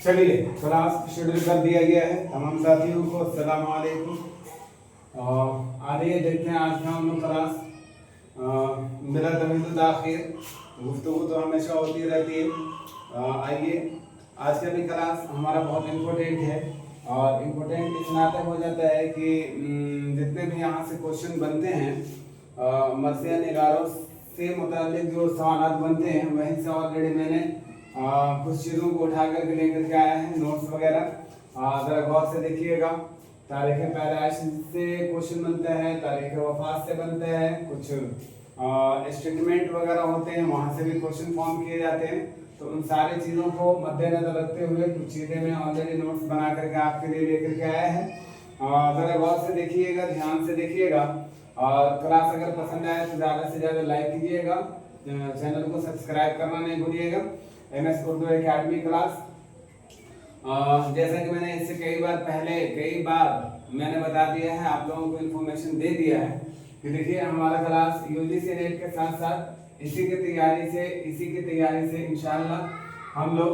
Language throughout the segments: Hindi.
चलिए क्लास शेड्यूल कर दिया गया है तमाम साथियों को। अस्सलाम वालेकुम। आइए देखते हैं आज हम लोग क्लास मेरा तमीज़ दाखिल गुफ्तगू तो हमेशा होती रहती है। आइए आज का भी क्लास हमारा बहुत इम्पोर्टेंट है और इम्पोर्टेंट इस नाते हो जाता है कि जितने भी यहाँ से क्वेश्चन बनते हैं मरसिया निगारों से मुतालिक जो सवाल बनते हैं वहीं से ऑलरेडी मैंने कुछ चीज़ों को उठा करके लेकर के आया है, नोट्स वगैरह। ज़रा गौर से देखिएगा। तारीख पैदाइश से क्वेश्चन बनता है, तारीख वफात से बनता है, कुछ स्टेटमेंट वगैरह होते हैं वहाँ से भी क्वेश्चन फॉर्म किए जाते हैं। तो उन सारी चीज़ों को मद्देनजर रखते हुए कुछ चीज़ें मैं ऑलरेडी नोट्स बना करके आपके लिए लेकर के आया है। ज़रा गौर से देखिएगा, ध्यान से देखिएगा और क्लास अगर पसंद आए तो ज़्यादा से ज़्यादा लाइक कीजिएगा, चैनल को सब्सक्राइब करना नहीं भूलिएगा। MS उर्दू एकेडमी क्लास, जैसा कि मैंने इससे कई बार मैंने बता दिया है, आप लोगों को इन्फॉर्मेशन दे दिया है कि देखिए हमारा क्लास UGC नेट के साथ साथ इसी की तैयारी से इंशाल्लाह हम लोग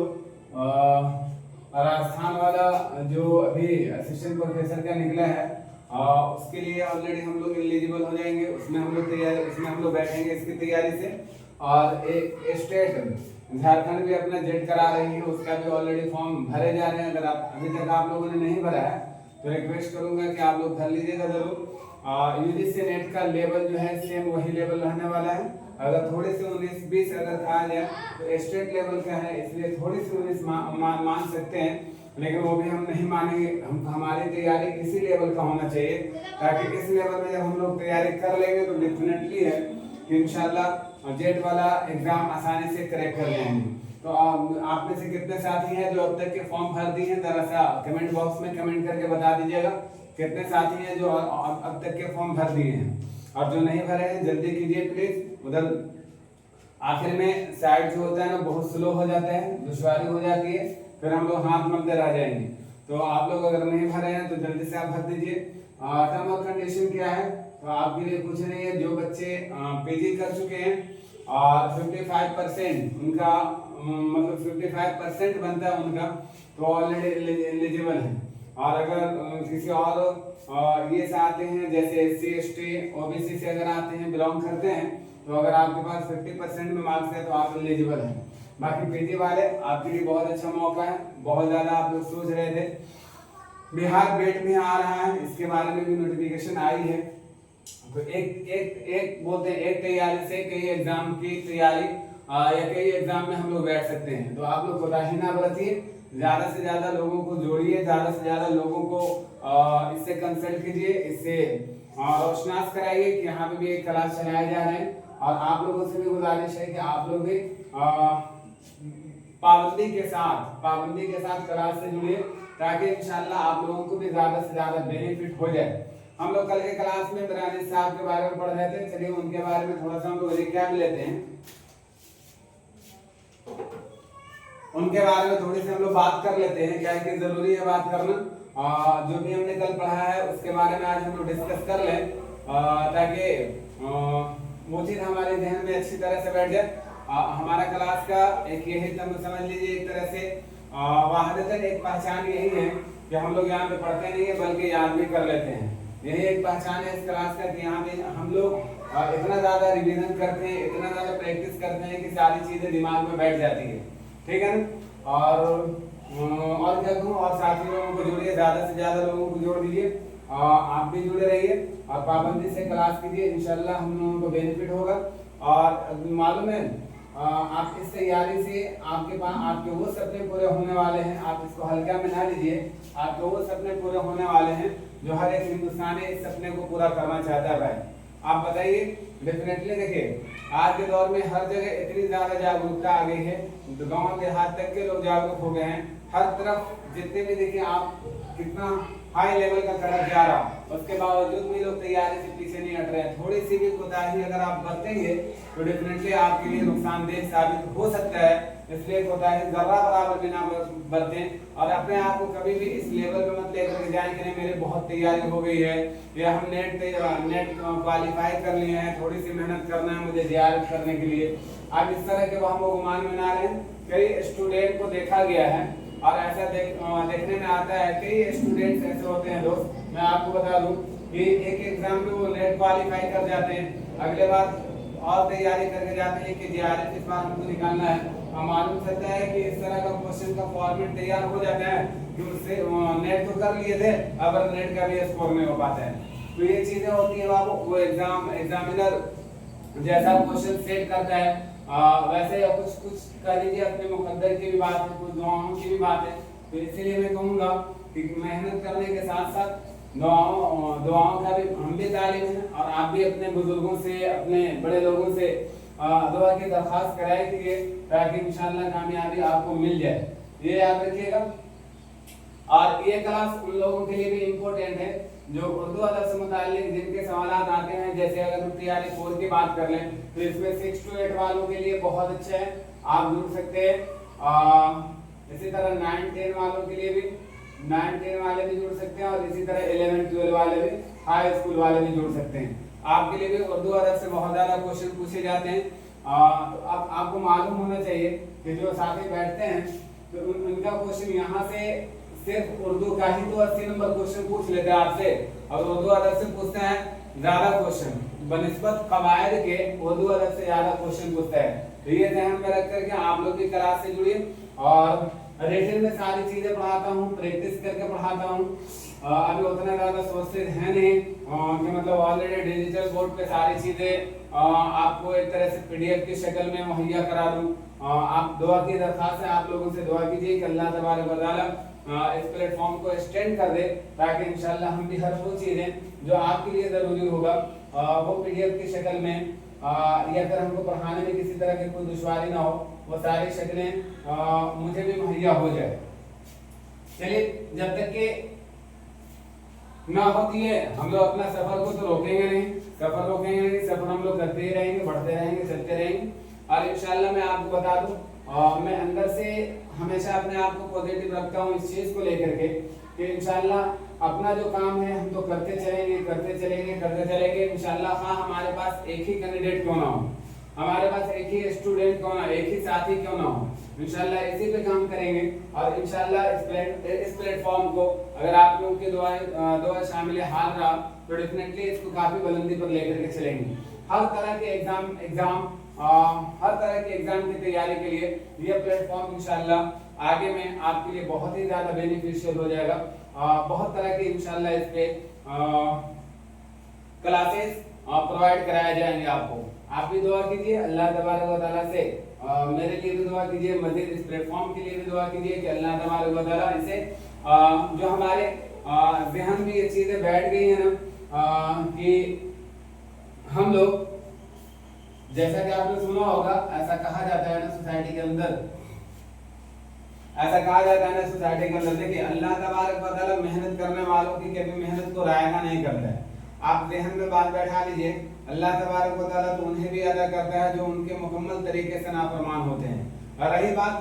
राजस्थान वाला जो अभी असिस्टेंट प्रोफेसर का निकला है उसके लिए ऑलरेडी हम लोग एलिजिबल हो जाएंगे। उसमें हम लोग बैठेंगे इसकी तैयारी से। और एक स्टेट झारखंड भी अपना जेट करा रही है, उसका भी ऑलरेडी फॉर्म भरे जा रहे हैं। अगर आप अभी तक आप लोगों ने नहीं भरा है तो रिक्वेस्ट करूंगा कि आप लोग भर लीजिएगा जरूर। UGC नेट का लेवल जो है सेम वही लेवल रहने वाला है। अगर थोड़ी सी 19-20 अगर कहा जाए तो स्टेट लेवल का है, इसलिए थोड़ी सी 19 मान सकते हैं, लेकिन वो भी हम नहीं मानेंगे। हमारी तैयारी इसी लेवल का होना चाहिए ताकि इस लेवल में जब हम लोग तैयारी कर लेंगे तो डेफिनेटली है कि इंशाल्लाह जेट वाला एग्जाम आसानी से क्रैक कर लेंगे। तो आप में से कितने साथी हैं जो अब तक के फॉर्म भर दिए हैं, जरा सा कमेंट बॉक्स में कमेंट करके बता दीजिएगा। कितने साथी हैं जो अब तक के फॉर्म भर दिए हैं, और जो नहीं भरे हैं जल्दी कीजिए प्लीज। उधर आखिर में साइड जो होता है ना बहुत स्लो हो जाता है, दुश्वारी हो जाती है, फिर हम लोग हाथ मलते रह जाएंगे। तो आप लोग अगर नहीं भरे हैं तो जल्दी से आप भर दीजिए। टर्म और कंडीशन क्या है तो आपके लिए कुछ नहीं है। जो बच्चे PG कर चुके हैं और 55% उनका मतलब 55% बनता है उनका, तो ऑलरेडी एलिजिबल है। और अगर किसी और ये से आते हैं जैसे SC ST OBC से अगर आते हैं, बिलोंग करते हैं, तो अगर आपके पास 50% में मार्क्स है तो आप एलिजिबल हैं। बाकी PG वाले आपके लिए बहुत अच्छा मौका है। बहुत ज़्यादा आप लोग सोच रहे थे, बिहार बेट में आ रहा है, इसके बारे में भी नोटिफिकेशन आई है। तो एक बोलते हैं एक तैयारी से कई एग्जाम की तैयारी या कई एग्जाम में हम लोग बैठ सकते हैं। तो आप लोग कोताही ना बरतिए, ज़्यादा से ज़्यादा लोगों को जोड़िए, ज़्यादा से ज़्यादा लोगों को इससे कंसल्ट कीजिए, इससे रोशनास कराइए कि यहाँ पे भी एक क्लास चलाए जा रहे हैं। और आप लोगों से भी गुजारिश है कि आप लोग भी पाबंदी के साथ क्लास से जुड़िए ताकि इंशाल्लाह आप लोगों को भी ज़्यादा से ज़्यादा बेनिफिट हो जाए। हम लोग कल के क्लास में मिरानी साहब के बारे में पढ़ रहे थे, चलिए उनके बारे में थोड़ा सा हम लोग रिकैप लेते हैं। उनके बारे में थोड़ी सी हम लोग बात कर लेते हैं, क्या है कि जरूरी है बात करना। जो भी हमने कल पढ़ा है उसके बारे में आज हम लोग डिस्कस कर लें ताकि वो चीज़ हमारे जहन में अच्छी तरह से बैठ जाए। हमारा क्लास का एक यही समझ लीजिए एक तरह से वाहिदतन एक पहचान यही है कि हम लोग यहाँ पे पढ़ते नहीं है बल्कि याद भी कर लेते हैं। यही एक पहचान है इस क्लास का कि यहाँ पे हम लोग इतना ज़्यादा रिवीजन करते हैं, इतना ज़्यादा प्रैक्टिस करते हैं कि सारी चीज़ें दिमाग में बैठ जाती है। ठीक है ना। और क्या कहूँ, और साथी लोगों को जोड़िए, ज़्यादा से ज़्यादा लोगों को जोड़ दीजिए। आप भी जुड़े रहिए और पाबंदी से क्लास कीजिए, इंशाल्लाह हम लोगों को बेनिफिट होगा। और मालूम है आप इस तैयारी से आपके वो सपने पूरे होने वाले हैं। आप इसको हल्का में ना लीजिए, आपके वो सपने पूरे होने वाले हैं जो हर एक हिंदुस्तानी इस सपने को पूरा करना चाहता है। भाई आप बताइए, डेफिनेटली देखिए आज के दौर में हर जगह इतनी ज़्यादा जागरूकता आ गई है, तो गाँव देहात तक के लोग जागरूक हो गए हैं। हर तरफ जितने भी देखिए आप कितना हाई लेवल का कदम जा रहा, उसके बावजूद भी लोग तैयारी से पीछे नहीं हट रहे हैं। थोड़ी सी भी कोताही अगर आप बरतेंगे तो डेफिनेटली आपके लिए नुकसानदेह साबित हो सकता है। इसलिए कोताही जर्रा बराबर भी ना बरतें और अपने आप को कभी भी इस लेवल पे मत लेकर जाएं कि नहीं मेरी बहुत तैयारी हो गई है या हम नेट क्वालिफाई कर लिए हैं, थोड़ी सी मेहनत करना है मुझे तैयार करने के लिए। आप इस तरह के वहाँ गुमान में ना रहें। कई स्टूडेंट को देखा गया है और ऐसा देखने में आता है कई स्टूडेंट्स ऐसे होते हैं दोस्त, मैं आपको बता दूं कि एक एग्जाम में वो नेट क्वालिफाई कर जाते हैं, अगले बार और तैयारी करके जाते हैं कि जेआरएफ इस बार हमको निकालना है, और मालूम चलता है कि इस तरह का क्वेश्चन का फॉर्मेट तैयार हो जाता है कि उससे नेट तो कर लिए थे, अब नेट का भी स्कोर नहीं हो पाता है। तो ये चीजें होती है बाबू, वो एग्जामिनर जैसा क्वेश्चन सेट करता है वैसे कुछ कह लीजिए अपने मुकद्दर की भी बात है, कुछ दुआओं की भी बात है। तो इसीलिए मैं कहूँगा कि मेहनत करने के साथ साथ दुआओं का भी हम भी तालिम है, और आप भी अपने बुजुर्गों से, अपने बड़े लोगों से दुआ की दरख्वास्त कराएंगे ताकि इंशाअल्लाह कामयाबी आपको मिल जाए, ये याद रखिएगा। और ये क्लास उन लोगों के लिए भी इम्पोर्टेंट है जो उर्दू अदब से मुताल्लिक जिनके सवाल आते हैं, जैसे अगर हम तैयारी 4 की बात कर लें तो इसमें 6 to 8 वालों के लिए बहुत अच्छा है, आप जुड़ सकते हैं। इसी तरह 9-10 वालों के लिए भी 9-10 वाले भी जुड़ सकते हैं, और इसी तरह 11-12 वाले भी, हाई स्कूल वाले भी जुड़ सकते हैं। आपके लिए भी उर्दू अदब से बहुत ज़्यादा क्वेश्चन पूछे जाते हैं। अब आपको मालूम होना चाहिए कि जो साथी बैठते हैं तो उनका क्वेश्चन यहाँ से सिर्फ उर्दू का ही तो 80 नंबर क्वेश्चन पूछ लेते हैं आपसे, और उर्दू अदब से पूछते हैं ज्यादा क्वेश्चन, बनिस्बत कवायद के उर्दू अदब से ज्यादा क्वेश्चन पूछता है। तो ये ध्यान में रख करके आप लोग भी क्लास से जुड़िए, और रिटन में सारी चीजें पढ़ाता हूँ, प्रैक्टिस करके पढ़ाता हूँ। अभी उतना ज्यादा सोचते है नहीं कि मतलब ऑलरेडी डिजिटल बोर्ड पे सारी चीजें आपको एक तरह से पीडीएफ की शक्ल में मुहैया करा दूं। आप दुआ की दरख्वास्त है, आप लोगों से दुआ कीजिए कि अल्लाह तबारक व तआला इस प्लेटफॉर्म को एक्सटेंड कर दे, ताकि इंशाल्लाह हम भी हर वो चीजें जो आपके लिए जरूरी होगा वो पीडीएफ की शक्ल में, या फिर हमको पढ़ाने में किसी तरह की कोई दुश्वारी ना हो, वो सारी शक्लें मुझे भी मुहैया हो जाए। चलिए, जब तक के ना होती है हम लोग अपना सफर को तो रोकेंगे नहीं, सफर हम लोग करते ही रहेंगे, बढ़ते रहेंगे, चलते रहेंगे। और इंशाल्लाह मैं आपको बता दूं, मैं अंदर से हमेशा अपने आप को पॉजिटिव रखता हूँ इस चीज को लेकर के कि इंशाल्लाह अपना जो काम है हम तो करते चलेंगे इंशाल्लाह। हाँ, हमारे पास एक ही कैंडिडेट क्यों ना हो, हमारे पास एक ही स्टूडेंट क्यों ना, एक ही साथी क्यों ना हो, इंशाल्लाह इसी पे काम करेंगे। और इंशाल्लाह इस प्लेटफॉर्म को अगर आप लोगों की दुआ शामिल हाल रहा तो डेफिनेटली इसको काफी बुलंदी पर लेकर के चलेंगे। हर तरह के एग्जाम की तैयारी के लिए ये प्लेटफॉर्म इंशाल्लाह आगे में आपके लिए बहुत ही ज्यादा बेनिफिशियल हो जाएगा। बहुत तरह के इंशाल्लाह इस पे क्लासेस प्रोवाइड कराए जाएंगे आपको। आप भी दुआ कीजिए अल्लाह तबारक व तआला से, मेरे लिए भी दुआ कीजिए, मजीद इस प्लेटफॉर्म के लिए भी दुआ कीजिए कि अल्लाह तबारक व तआला इसे जो हमारे ज़हन में ये चीज़ें बैठ गई हैं ना कि हम लोग, जैसा कि आपने सुना होगा, ऐसा कहा जाता है ना सोसाइटी के अंदर, देखिए अल्लाह तबारक व तआला मेहनत करने वालों की कभी मेहनत को रायगा नहीं करता है। आप ज़हन में बात बैठा लीजिए, अल्लाह तबारक व तआला तो उन्हें भी अदा करता है जो उनके मुकम्मल तरीके से नाफरमान होते हैं। और रही बात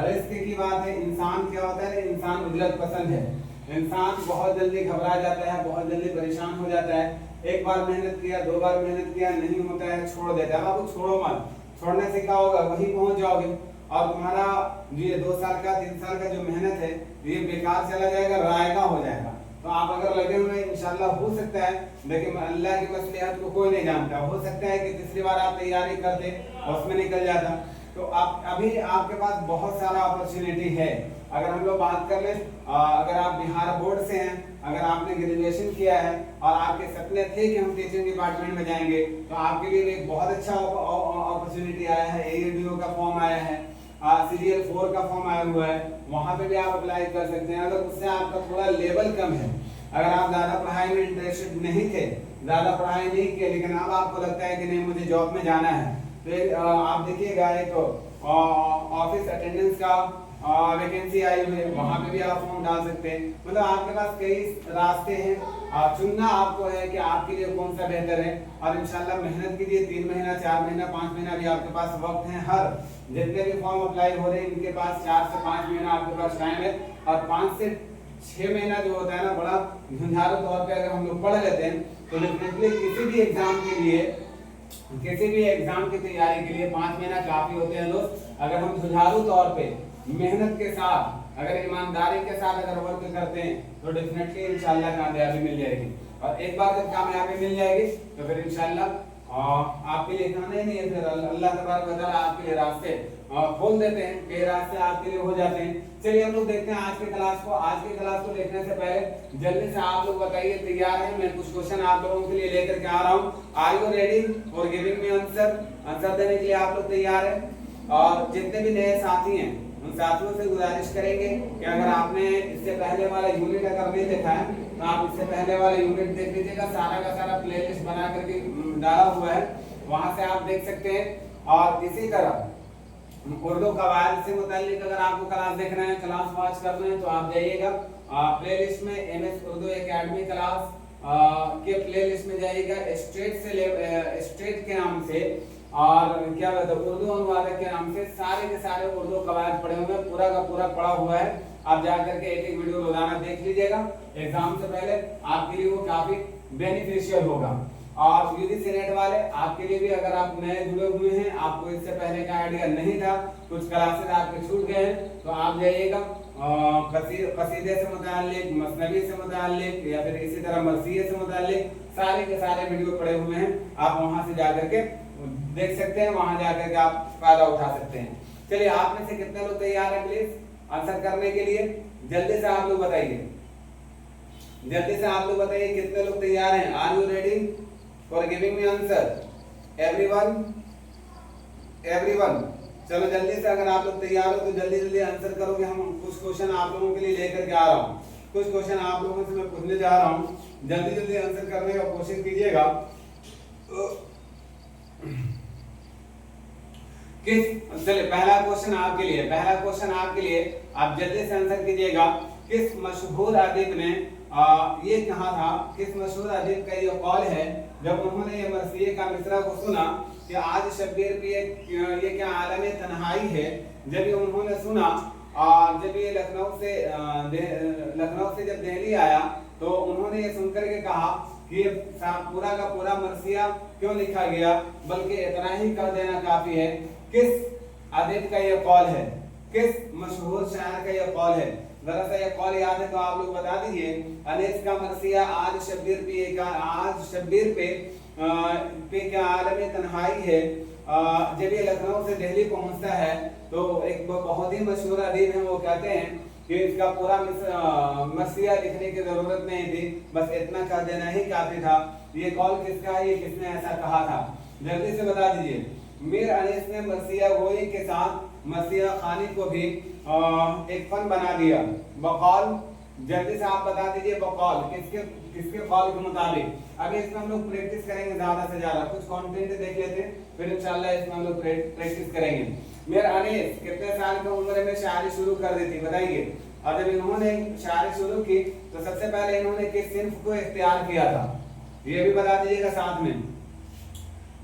रिस्क की बात है, इंसान क्या होता है, इंसान उजलत पसंद है, इंसान बहुत जल्दी घबरा जाता है, बहुत जल्दी परेशान हो जाता है। एक बार मेहनत किया, 2 बार मेहनत किया, नहीं होता है छोड़ देता है। अब छोड़ो मत, छोड़ने से क्या होगा, वहीं पहुंच जाओगे और तुम्हारा ये 2 साल का 3 साल का जो मेहनत है ये बेकार चला जाएगा, रायगा हो जाएगा। तो आप अगर लगे हुए इंशाल्लाह हो सकता है, लेकिन अल्लाह की मसलिहत को कोई नहीं जानता, हो सकता है कि तीसरी बार आप तैयारी करते और उसमें निकल जाता। तो आप अभी आपके पास बहुत सारा अपॉर्चुनिटी है। अगर हम लोग बात कर लें, अगर आप बिहार बोर्ड से हैं, अगर आपने ग्रेजुएशन किया है और आपके सपने थे कि हम टीचिंग डिपार्टमेंट में जाएंगे, तो आपके लिए एक बहुत अच्छा अपॉर्चुनिटी आया है। AADO का फॉर्म आया है, CGL 4 का फॉर्म आया हुआ है, वहाँ पे भी आप अप्लाई कर सकते हैं। अगर उससे आपका थोड़ा लेवल कम है, अगर आप ज़्यादा पढ़ाई में इंटरेस्टेड नहीं थे, ज़्यादा पढ़ाई नहीं की, लेकिन अब आपको लगता है कि नहीं मुझे जॉब में जाना है, तो आप देखिएगा एक ऑफिस अटेंडेंस का वैकेंसी आई हुई है, वहाँ पे भी आप फॉर्म डाल सकते हैं। मतलब आपके पास कई रास्ते हैं, चुनना आपको है कि आपके लिए कौन सा बेहतर है। और इंशाल्लाह मेहनत कीजिए, 3 महीना 4 महीना 5 महीना भी आपके पास वक्त है। हर जितने भी फॉर्म अप्लाई हो रहे हैं इनके पास 4 से 5 महीना आपके पास टाइम है। और 5 से 6 महीना जो होता है ना, बड़ा झंझारू तौर पर अगर हम लोग पढ़ लेते हैं तो डेफिनेटली किसी भी एग्जाम के लिए, किसी भी एग्जाम की तैयारी के लिए 5 महीना काफी होते हैं दोस्त। अगर हम झुझारू तौर पे मेहनत के साथ, अगर ईमानदारी के साथ अगर वर्क करते हैं तो डेफिनेटली इंशाल्लाह कामयाबी मिल जाएगी। और एक बार जब कामयाबी मिल जाएगी तो फिर इंशाल्लाह आपके लिए खाना ही नहीं है, फिर अल्लाह तबारक व तआला आपके लिए रास्ते खोल देते हैं, कई रास्ते आपके लिए हो जाते हैं। चलिए हम लोग देखते हैं आज की क्लास को। आज की क्लास को देखने से पहले जल्दी से आप लोग बताइए तैयार हैं? मैं कुछ क्वेश्चन आप लोगों के लिए लेकर के आ रहा हूँ। Are you ready for giving me answer? Answer देने के लिए आप लोग तैयार हैं? और जितने भी नए साथी हैं उन साथियों से गुजारिश करेंगे कि अगर आपने इससे पहले वाला यूनिट अगर नहीं देखा है तो आप इससे पहले वाला यूनिट देख लीजिएगा। सारा का सारा प्लेलिस्ट बना करके डाला हुआ है, वहां से आप देख सकते हैं। और इसी तरह उर्दू कवायद से मुताल्लिक अगर आपको क्लास देखना है, क्लास वॉच करना है तो आप जाइएगा प्लेलिस्ट में एमएस उर्दू एकेडमी क्लास के प्लेलिस्ट में जाइएगा। स्टेट के नाम से और क्या कहते हैं उर्दू अनुवादक के नाम से सारे के सारे उर्दू कवायद पढ़े हुए हैं, पूरा का पूरा पढ़ा हुआ है। आप जा करके एक एक वीडियो रोजाना देख लीजिएगा, एग्जाम से पहले आपके लिए वो काफी बेनिफिशियल होगा। और यूजीसी नेट वाले आपके लिए भी, अगर आप नए जुड़े हुए हैं, आपको इससे पहले का आइडिया नहीं था, कुछ क्लासेस आपके छूट गए हैं, तो आप जाइएगा कसीदे से मुताल्लिक, मसनवी से मुताल्लिक या फिर इसी तरह मरसिये से मुताल्लिक सारे के सारे वीडियो पड़े हुए हैं। आप वहां से जाकर के देख सकते हैं, वहां जाकर के आप फायदा उठा सकते हैं। चलिए आप में से कितने लोग तैयार हैं प्लीज आंसर करने के लिए? जल्दी से आप लोग बताइए, जल्दी से आप लोग बताइए कितने लोग तैयार हैं? Are you ready for giving me answer? Everyone, everyone, चलो जल्दी से अगर आप लोग तैयार हो तो जल्दी जल्दी आंसर करोगे। हम कुछ क्वेश्चन आप लोगों के लिए लेकर के आ रहा हूँ, कुछ क्वेश्चन आप लोगों से मैं पूछने जा रहा हूँ, जल्दी जल्दी आंसर करने का कोशिश कीजिएगा। चलिए पहला क्वेश्चन आपके लिए, पहला क्वेश्चन आपके लिए, आप जल्दी से आंसर कीजिएगा। किस मशहूर अदीब ने ये कहा था, किस मशहूर अदीब का ये कौल है जब उन्होंने ये मरसिये का मिसरा को सुना कि आज शब्बीर पे ये क्या आलम तन्हाई है, जब ये उन्होंने सुना और जब ये लखनऊ से जब दिल्ली आया तो उन्होंने ये सुनकर के कहा कि पूरा का पूरा मरसिया क्यों लिखा गया, बल्कि इतना ही कर देना काफी है। किस अदीब का ये कौल है, किस मशहूर शायर का ये कौल है? जरा सा ये कौल याद है तो आप लोग बता दीजिए। अनीस का मरसिया आज शब्बीर पे क्या आलम तन्हाई है। जब ये लखनऊ से दिल्ली पहुंचता है तो एक बहुत ही मशहूर अदीब है, वो कहते हैं कि इसका पूरा मरसिया लिखने की जरूरत नहीं थी, बस इतना कर देना ही काफी था। ये कौल किसका है, ये किसने ऐसा कहा था? जल्दी से बता दीजिए। मीर अनीस ने मरसिया गोई के साथ मरसिया खानी को भी एक फन बना दिया। बकौल, जल्दी से आप बता दीजिए बकौल किसके कौल के मुताबिक। अभी इसमें हम लोग प्रैक्टिस करेंगे ज्यादा से ज्यादा, कुछ कंटेंट देख लेते हैं फिर इंशाल्लाह इसमें हम लोग प्रैक्टिस करेंगे। मीर अनीस कितने साल की उम्र में शायरी शुरू कर दी थी बताइए? और जब इन्होंने शायरी शुरू की तो सबसे पहले इन्होंने किस सिन्फ को इख्तियार किया था, ये भी बता दीजिएगा साथ में।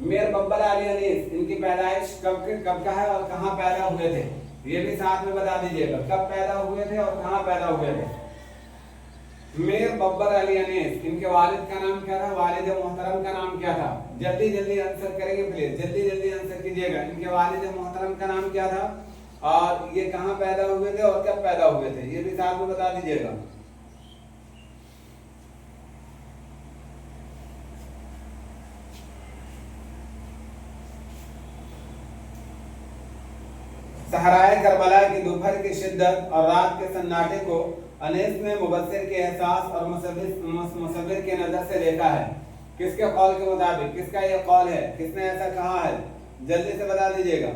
मीर बब्बर अली अनीस, इनकी पैदाइश कब का है और कहाँ पैदा हुए थे, ये भी साथ में बता दीजिएगा। कब पैदा हुए थे और कहाँ पैदा हुए थे? मीर बब्बर अली अनीस, इनके वालिद का नाम क्या था, वालिद मोहतरम का नाम क्या था? जल्दी जल्दी आंसर करेंगे प्लीज, जल्दी जल्दी आंसर कीजिएगा। इनके वालिद मोहतरम का नाम क्या था और ये कहाँ पैदा हुए थे और कब पैदा हुए थे, ये भी साथ में बता दीजिएगा। सहराए करबला की दोपहर की शिद्दत और रात के सन्नाटे को अनीस ने मुबस्सिर के एहसास और मुसव्विर के नजर से देखा है। किसके कौल के मुताबिक, किसका ये कौल है, किसने ऐसा कहा है? जल्दी से बता दीजिएगा।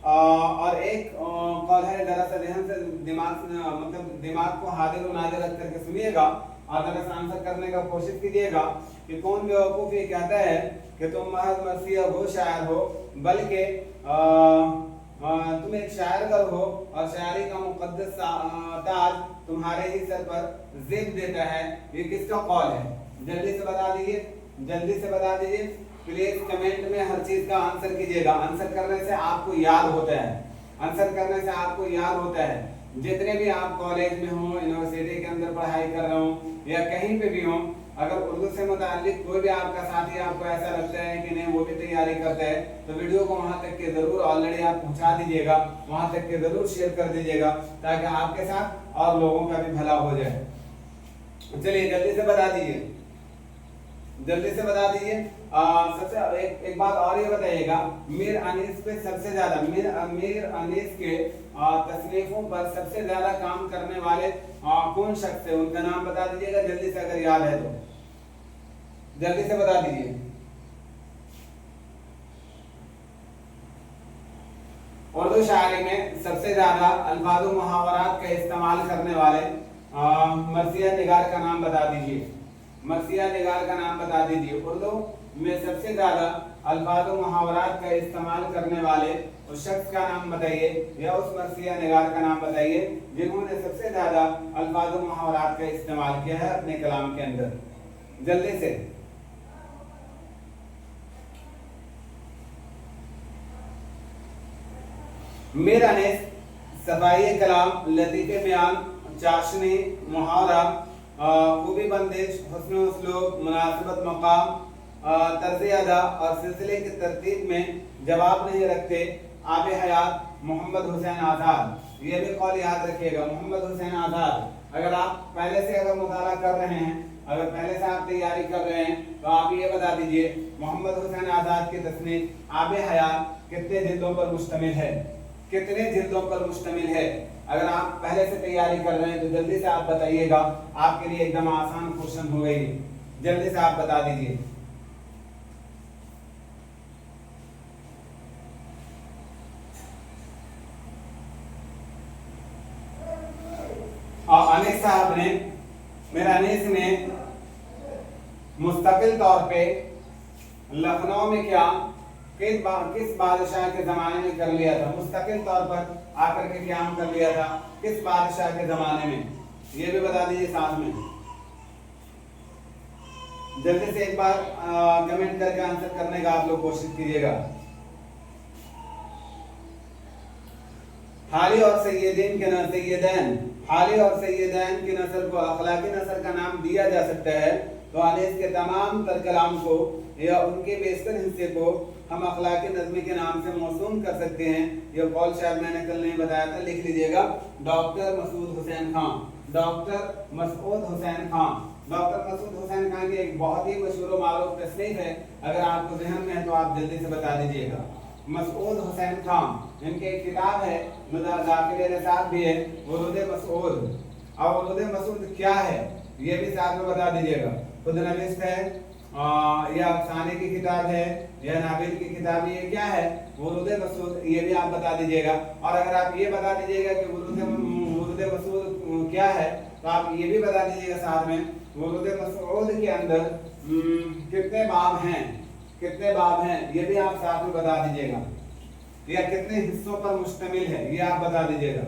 और एक कौल है, जरा सा ध्यान से दिमाग को हाजिर और नाजिर रख करके सुनिएगा और जरा सा आंसर करने का कोशिश कीजिएगा कि कौन बेवकूफ ये कहता है कि तुम महज मरसिया वो शायर हो, बल्कि तुम एक शायरगर हो और शायरी का मुकद्दस ताज तुम्हारे ही सर पर जिब देता है। ये किसका कौल है? जल्दी से बता दीजिए, जल्दी से बता दीजिए प्लीज। कमेंट में हर चीज का आंसर कीजिएगा। आंसर करने से आपको याद होता है, आंसर करने से आपको याद होता है। जितने भी आप कॉलेज में हो, यूनिवर्सिटी के अंदर पढ़ाई कर रहे हो, या कहीं पे भी हो, अगर उर्दू से मुताल्लिक कोई भी आपका साथी आपको ऐसा लगता है कि नहीं वो भी तैयारी करता है, तो वीडियो को वहां तक के जरूर ऑलरेडी आप पहुंचा दीजिएगा, वहां तक के जरूर शेयर कर दीजिएगा, ताकि आपके साथ और लोगों का भी भला हो जाए। चलिए जल्दी से बता दीजिए, जल्दी से बता दीजिए। सबसे एक बात और ये बताइएगा, मीर अनीस पे सबसे ज्यादा मीर अनीस के तसनीफों पर सबसे ज्यादा काम करने वाले कौन शख्स है, उनका नाम बता दीजिएगा जल्दी से, अगर याद है तो जल्दी से बता दीजिए। उर्दू शायरी में सबसे ज्यादा अल्फाज और मुहावरात का इस्तेमाल करने वाले मर्सिया निगार का नाम बता दीजिए, मर्सिया निगार का नाम बता दीजिए। उर्दू में सबसे ज्यादा अल्फाज और मुहावरात का इस्तेमाल करने वाले उस शख्स का नाम बताइए, या उस मर्सिया निगार का नाम बताइए जिन्होंने सबसे ज्यादा अल्फाज और मुहावरात का इस्तेमाल किया है अपने कलाम के अंदर, जल्दी से। मीर अनीस सफाई कलाम, लतीफ़े बयान, चाशनी, मुहावरा, खूबी बंदिश, हुस्न उसलूब, मुनासिबत मकाम, तर्ज़ अदा और सिलसिले की तरतीब में जवाब नहीं रखते, आब हयात, मोहम्मद हुसैन आज़ाद। ये भी कौल याद रखिएगा, मोहम्मद हुसैन आज़ाद। अगर आप पहले से अगर मुताला कर रहे हैं, अगर पहले से आप तैयारी कर रहे हैं, तो आप ये बता दीजिए मोहम्मद हुसैन आज़ाद की तस्नीफ आब हयात कितने जिल्दों पर मुश्तमिल है, कितने जिल्दों पर मुश्तमिल है। अगर आप पहले से तैयारी कर रहे हैं तो जल्दी से आप बताइएगा, आपके लिए एकदम आसान क्वेश्चन हो गई, जल्दी से आप बता दीजिए। और अनीस साहब ने, मेरा अनीस ने मुस्तकिल तौर पे लखनऊ में क्या किस बादशाह के जमाने में कर लिया था, मुस्तकिल तौर पर आकर के क्याम कर लिया था किस बादशाह के जमाने में, ये भी बता दीजिए साथ में। जल्दी से एक बार कमेंट करके आंसर करने का आप लोग कोशिश कीजिएगा। हाली और सैयदीन के न सैयदैन, हाली और सैयदैन की नस्ल को अखलाकी नस्ल का नाम दिया जा सकता है, तो अनीस के तमाम तर कलाम को या उनके बेशतर हिस्से को हम अखलाकी नज़्मी के नाम से मौसूम कर सकते हैं। यह कौल शायद मैंने कल नहीं बताया था, लिख लीजिएगा, doctor Masood Hussain Khan, doctor Masood Hussain Khan. Doctor Masood Hussain Khan की एक बहुत ही मशहूर मारूफ तस्नीफ है, अगर आपको ज़हन में है तो आप जल्दी से बता दीजिएगा। मसूद हुसैन खान, इनकी एक किताब है, दाखिल निसाब भी है, वरूद मसूद। और वरूद मसूद क्या है ये भी साथ में बता दीजिएगा। खुद नविश्त है या अफसाने की किताब है या नाबिल की किताब, ये क्या है वरूद मसूद, ये भी आप बता दीजिएगा। और अगर आप ये बता दीजिएगा कि वरूद मसूद क्या है, तो आप ये भी बता दीजिएगा साथ में वरूद मसूद के अंदर कितने बाब हैं, कितने बाब हैं, ये भी आप साथ में बता दीजिएगा, या कितने हिस्सों पर मुश्तमिल है ये आप बता दीजिएगा।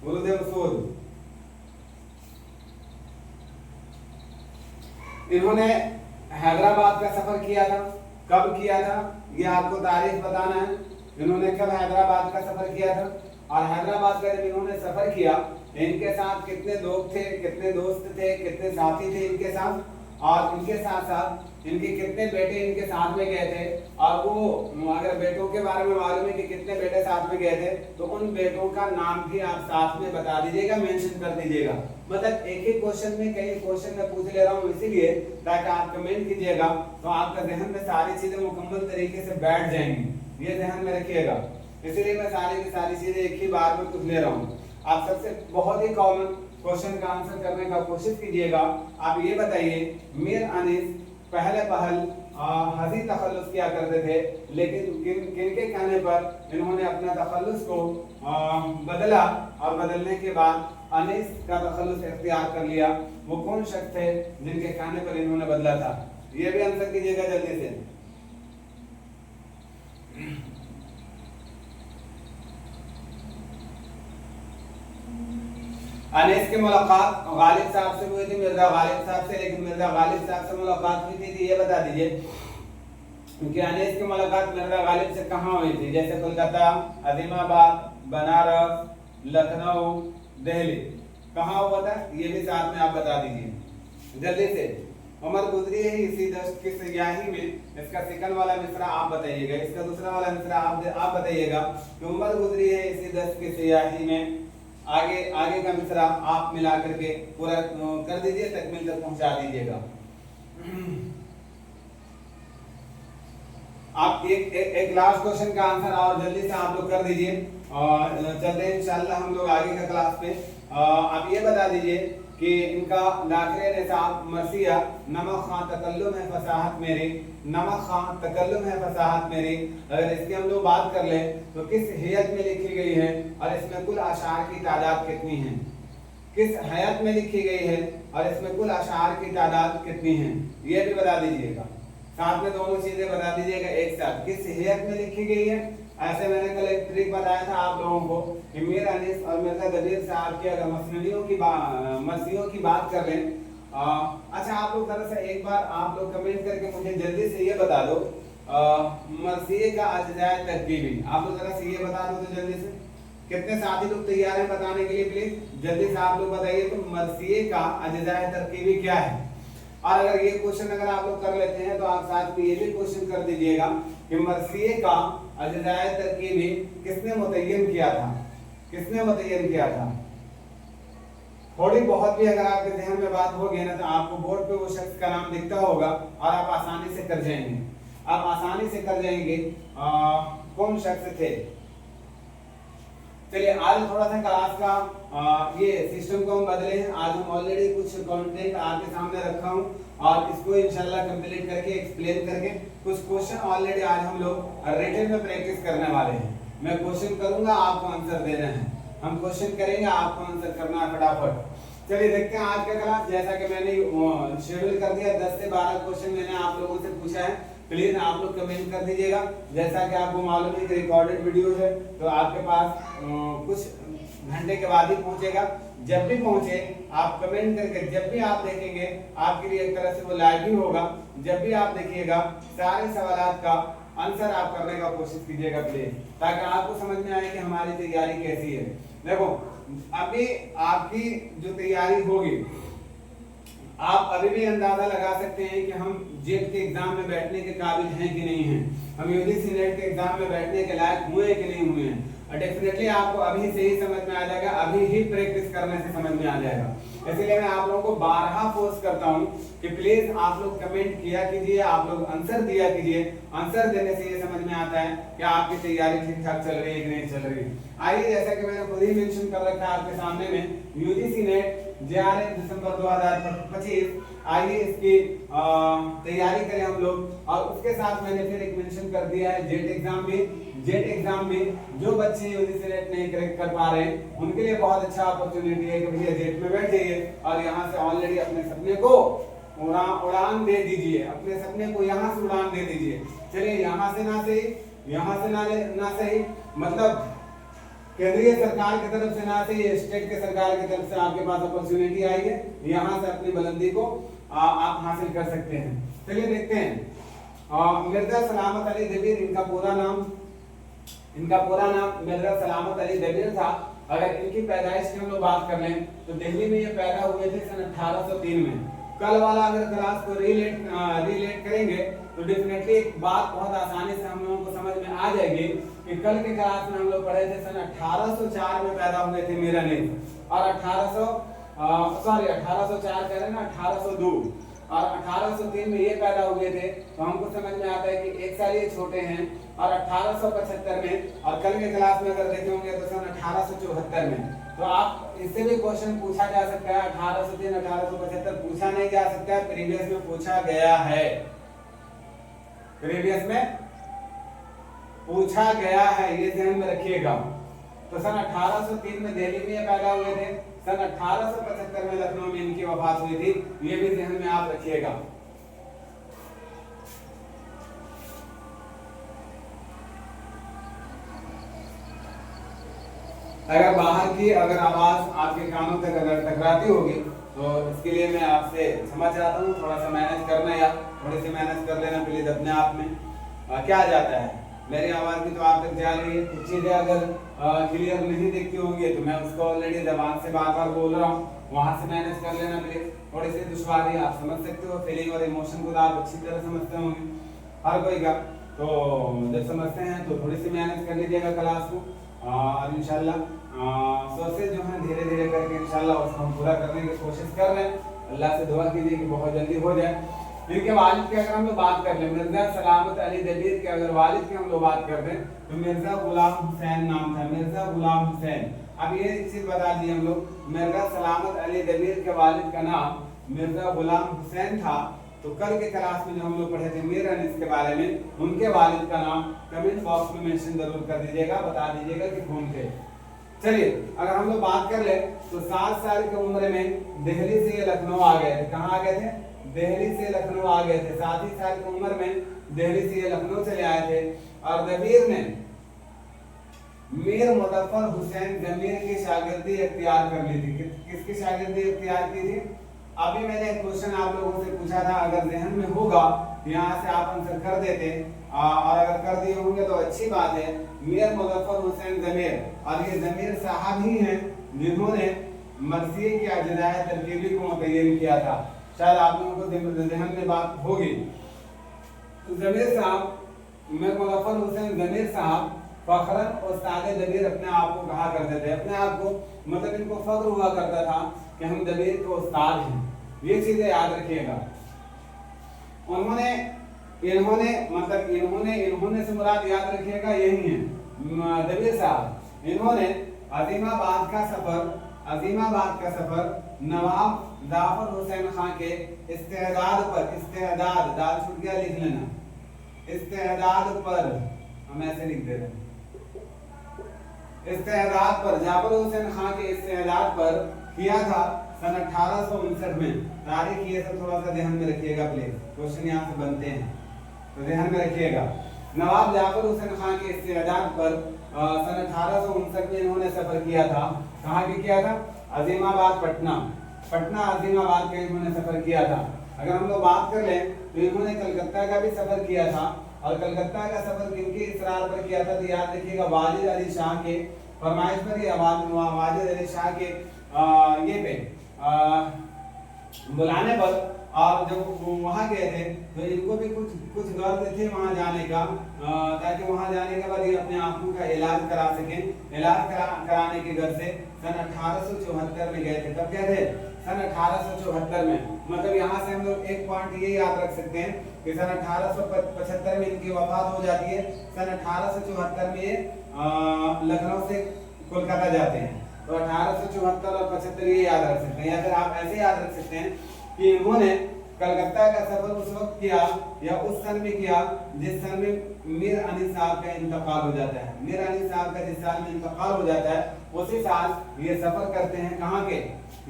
वरूद मसूद इन्होंने हैदराबाद का सफर किया था, कब किया था ये आपको तारीख बताना है। इन्होंने कब हैदराबाद का सफर किया था, और हैदराबाद का जब इन्होंने सफर किया इनके साथ कितने लोग थे, कितने दोस्त थे, कितने साथी थे इनके साथ, और इनके साथ साथ इनके कितने बेटे इनके साथ में गए थे। और वो अगर बेटों के बारे में मालूम है कि कितने बेटे साथ में गए थे, तो उन बेटों का नाम भी आप साथ में बता दीजिएगा, मेंशन कर दीजिएगा। मतलब एक ही क्वेश्चन में कई क्वेश्चन में पूछ ले रहा हूँ इसीलिए, ताकि आप कमेंट कीजिएगा तो आपका जहन में सारी चीजें मुकम्मल तरीके से बैठ जाएंगी, ये ध्यान में रखिएगा। इसीलिए मैं सारी की सारी चीजें एक ही बार में पूछ ले रहा हूँ। आप सबसे बहुत ही कॉमन क्वेश्चन का आंसर करने का कोशिश कीजिएगा। आप ये बताइए, मीर अनीस पहले पहल हजी तखल्लुस किया करते थे, लेकिन किनके कहने पर इन्होंने अपना तखल्लुस को बदला, और बदलने के बाद अनीस का तखल्लुस इख्तियार कर लिया, वो कौन शख्स थे जिनके कहने पर इन्होंने बदला था, ये भी आंसर कीजिएगा जल्दी से। अनीस की मुलाकात गालिब साहब से हुई थी, मिर्जा गालिब साहब से, लेकिन मिर्जा गालिब साहब से मुलाकात हुई थी ये बता दीजिए, क्योंकि अनीस की मुलाकात मिर्जा गालिब से कहाँ हुई थी, जैसे कोलकाता, अजीमाबाद, बनारस, लखनऊ, दिल्ली, कहाँ हुआ था ये भी साथ में आप बता दीजिए। जल्दी से। उम्र गुजरी है इसी दस्त की स्याही में, इसका सेकंड वाला मिसरा आप बताइएगा, इसका दूसरा वाला मिसरा आप बताइएगा कि उम्र गुजरी है इसी दस्त की स्याही में। आगे का मिसरा आप मिला करके पूरा कर दीजिए, तकमील तक पहुंचा दीजिएगा। आप एक लास्ट क्वेश्चन का आंसर और जल्दी से आप लोग कर दीजिए और चलते हैं इंशाल्लाह हम लोग आगे का क्लास पे। आप ये बता दीजिए कि इनका दाखिले निसाब मरसिया, नमक खां तकल्लुम है फसाहत मेरी, नमक खां तकल्लुम है फसाहत मेरी, अगर इसकी हम लोग बात कर लें तो किस हैयत में लिखी गई है और इसमें कुल अशार की तादाद कितनी है? किस हैयत में लिखी गई है और इसमें कुल अशार की तादाद कितनी है, ये भी बता दीजिएगा। साथ में दोनों चीजें बता दीजिएगा एक साथ, किस हैयत में लिखी गई है। ऐसे मैंने कल एक ट्रिक बताया था आप लोगों को कि मीर अनीस और मिर्जा दबीर साहब की अगर मसनियों की बात कर लें। अच्छा आप लोग जरा सा एक बार आप लोग कमेंट करके मुझे जल्दी से ये बता दो मरसिये का अज्जाए तरकीबी, आप लोग जरा से ये बता दो तो जल्दी से। कितने साथी लोग तैयार हैं बताने के लिए, प्लीज जल्दी से आप लोग बताइए तो मरसिये का अज्जाए तरकीबी क्या है। और अगर ये क्वेश्चन अगर आप लोग कर लेते हैं तो आप साथ में ये भी क्वेश्चन कर दीजिएगा कि मरसिये का अज्जाए तरकीबी किसने मुतय्यन किया था, किसने मुतय्यन किया था। थोड़ी बहुत भी अगर आपके ध्यान में बात होगी ना तो आपको बोर्ड पे वो शख्स का नाम दिखता होगा और आप आसानी से कर जाएंगे, आप आसानी से कर जाएंगे कौन शख्स थे। चलिए आज थोड़ा सा क्लास का ये सिस्टम को हम बदले हैं। आज हम ऑलरेडी कुछ कंटेंट आपके सामने रखा हूं और इसको इंशाल्लाह कंप्लीट करके एक्सप्लेन करके कुछ क्वेश्चन ऑलरेडी आज हम लोग रिटन में प्रैक्टिस करने वाले हैं। मैं क्वेश्चन करूंगा, आपको आंसर देना है, हम क्वेश्चन करेंगे, आपको आंसर करना है फटाफट। चलिए देखते हैं आज का क्लास। जैसा कि मैंने शेड्यूल कर दिया 10 से 12 क्वेश्चन मैंने आप लोगों से पूछा है, प्लीज आप लोग कमेंट कर दीजिएगा। जैसा कि आपको मालूम है कि रिकॉर्डेड वीडियो है तो आपके पास कुछ घंटे के बाद ही पहुंचेगा। जब भी पहुंचे आप कमेंट करके, जब भी आप देखेंगे आपके लिए एक तरह से वो लाइव ही होगा। जब भी आप देखिएगा सारे सवालों का आंसर आप करने का कोशिश कीजिएगा प्लीज, ताकि आपको समझ में आए कि हमारी तैयारी कैसी है। देखो अभी आपकी जो तैयारी होगी आप अभी भी अंदाजा लगा सकते हैं कि हम जेट के एग्जाम में बैठने के काबिल हैं कि नहीं हैं, हम यूजीसी नेट के एग्जाम में बैठने के लायक हुए कि नहीं हुए हैं। और डेफिनेटली आपको अभी से ही समझ में आ जाएगा, अभी ही प्रैक्टिस करने से समझ में आ जाएगा। इसलिए मैं आप लोगों को बारहा फोर्स करता हूं कि प्लीज आप लोग कमेंट किया कीजिए, आप लोग आंसर दिया कीजिए। आंसर देने से ये समझ में आता है कि आपकी तैयारी ठीक ठाक चल रही है कि नहीं चल रही है। आइए जैसा कि मैंने खुद ही मेंशन कर रखा है आपके सामने में, यूजीसी नेट JRF दिसंबर 2025, आइए इसकी तैयारी करें हम लोग। और उसके साथ मैंने फिर एक मेंशन कर दिया है जेट एग्जाम भी। जेट एग्जाम में जो बच्चे यूजीसी नेट नहीं क्रैक कर पा रहे हैं उनके लिए बहुत अच्छा अपॉर्चुनिटी है कि भैया जेट में बैठ जाइए और यहाँ से ऑलरेडी अपने सपने को उड़ान दे दीजिए, अपने सपने को यहाँ से उड़ान दे दीजिए। चलिए यहाँ से ना सही, यहाँ से ना सही, मतलब केंद्रीय सरकार की तरफ से ना सही, स्टेट के सरकार की तरफ से आपके पास अपॉर्चुनिटी आई है, यहाँ से अपनी बुलंदी को आप हासिल कर सकते हैं। चलिए देखते हैं मिर्जा सलामत अली दबीर, इनका पूरा नाम मिर्जा सलामत अली दबीर था। अगर इनकी पैदाइश की हम लोग बात कर लें तो दिल्ली में ये पैदा हुए थे सन 1803 में। कल वाला अगर क्लास को रिलेट करेंगे तो डेफिनेटली एक बात बहुत आसानी से हम लोगों को समझ में आ जाएगी कि कल के क्लास में हम लोग पढ़े थे सन 1804 में पैदा हुए थे मीर अनीस, और 1804 कह रहे हैं ना, 1802 और 1803 में ये पैदा हुए थे। तो हमको समझ में आता है कि एक साल ये छोटे हैं। और 1875 में, और कल के क्लास में अगर देखे होंगे तो सन 1874 में। तो आप इससे भी क्वेश्चन पूछा जा सकता है, 1803 1875 पूछा नहीं जा सकता है, प्रीवियस में पूछा गया है, प्रीवियस में पूछा गया है, ये ध्यान में रखिएगा। तो सन 1803 में दिल्ली में ये पैदा हुए थे, सन 1875 में लखनऊ में इनकी वफात हुई थी, ये भी ध्यान में आप रखिएगा। अगर बाहर की अगर आवाज आपके कानों तक अगर टकराती होगी तो इसके लिए मैं आपसे क्षमा चाहता हूँ। थोड़ा सा मैनेज करना या थोड़ी सी मैनेज कर लेना प्लीज अपने आप में। क्या जाता है, मेरी आवाज भी तो आप तक जा रही है। कुछ चीजें अगर क्लियर नहीं दिखती होंगी तो मैं उसको ऑलरेडी जबान से बार बार बोल रहा हूँ, वहां से मैनेज कर लेना प्लीज। थोड़ी सी दुश्वारी आप समझ सकते हो, फीलिंग और इमोशन को तो आप अच्छी तरह समझते होंगे हर कोई का, तो जब समझते हैं तो थोड़ी सी मैनेज कर लीजिएगा क्लास को, और इंशाल्लाह सोचें जो है धीरे धीरे करके इंशाल्लाह उसको हम पूरा करने की कोशिश कर रहे हैं। अल्लाह से दुआ कीजिए कि बहुत जल्दी हो जाए। इनके वालिद की अगर हम लोग बात कर लें, मिर्जा सलामत अली दबीर के अगर वालिद की हम लोग बात कर रहे हैं तो मिर्जा गुलाम हुसैन नाम था, मिर्जा गुलाम हुसैन। अब ये चीज बता दी हम लोग, मिर्जा सलामत अली दबीर के वालिद का नाम मिर्जा गुलाम हुसैन था। तो कल के क्लास में जो हम लोग पढ़े थे मीर अनीस के बारे में, उनके वालिद का नाम कमेंट बॉक्स में मेंशन जरूर कर दीजिएगा, बता दीजिएगा कि कौन थे। चलिए अगर हम लोग बात कर ले तो 7 साल की उम्र में दिल्ली से ये लखनऊ आ गए थे। कहाँ आ गए थे? दिल्ली से लखनऊ आ गए थे। 7 ही साल की उम्र में दिल्ली से ये लखनऊ चले आए थे। और दबीर ने मीर मुजफ्फर हुसैन जमीर की शागिर्दी इख्तियार कर ली थी। किसकी शागिर्दी इख्तियार की थी? अभी मैंने एक क्वेश्चन आप लोगों से पूछा था, अगर जहन में होगा यहाँ से आप आंसर कर देते, और अगर कर दिए होंगे तो अच्छी बात है। मीर मुजफ्फर हुसैन जमीर, और ये जमीर साहब ही हैं जिन्होंने मरसिए की अजदाय तरकीबी को मुतय्यन किया था। शायद आप लोगों को जहन में बात होगी। तो जमीर साहब, मीर मुजफ्फर हुसैन जमीर साहब फखरन उस्ताद दबीर अपने आप को कहा करते थे। अपने आप को मतलब इनको फख्र हुआ करता था कि हम दबीर के उस्ताद हैं। ये चीजें याद रखिएगा। इन्होंने से मुराद याद रखिएगा यही है दबीर साहब। इन्होंने अजीमाबाद का सफर नवाब जाफर हुसैन खान के इस्तेदाद पर, इस्तेदाद दाल छूट गया लिख लेना, इस्तेदाद पर हम ऐसे लिख दे रहे हैं, इस्तेदाद पर, जाफर हुसैन खान के इस्तेदाद पर किया था सन 1859 में। तारीख ये सब थोड़ा सा ध्यान में रखिएगा प्लीज, क्वेश्चन यहाँ से बनते हैं तो ध्यान में रखिएगा। नवाब जाफर हुसैन खान के इस्तेदाद पर सन 1859 में इन्होंने सफर किया था। कहाँ के किया था? अजीमाबाद, पटना अजीमाबाद का इन्होंने सफर किया था। अगर हम लोग बात कर लें तो इन्होंने कलकत्ता का भी सफर किया था। और कलकत्ता का सफर किनके इसरार पर किया था? तो याद रखिएगा वाजिद अली शाह के फरमाइश पर, या वाजिद अली शाह के ये पे बुलाने पर। और जब वहां गए थे तो इनको भी कुछ गर्व थे वहां जाने का, ताकि वहां जाने के बाद ये अपने आंखों का इलाज करा सकें। इलाज कराने के घर से सन 1874 में गए थे। कब गए थे? सन 1874 में। मतलब यहाँ से हम लोग एक पॉइंट ये याद रख सकते हैं कि सन 1875 में इनकी वफात हो जाती है। सन 1874 में ये लखनऊ से कोलकाता जाते हैं। तो 1874 और 75 ये याद रख सकते हैं, या फिर आप ऐसे याद रख सकते हैं कि इन्होंने कलकत्ता का सफर उस वक्त किया या उस सन में किया जिस सन में मीर अनीस साहब का इंतकाल हो जाता है। मीर अनीस साहब का जिस साल में इंतकाल हो जाता है उसी साल ये सफर करते हैं। कहाँ के?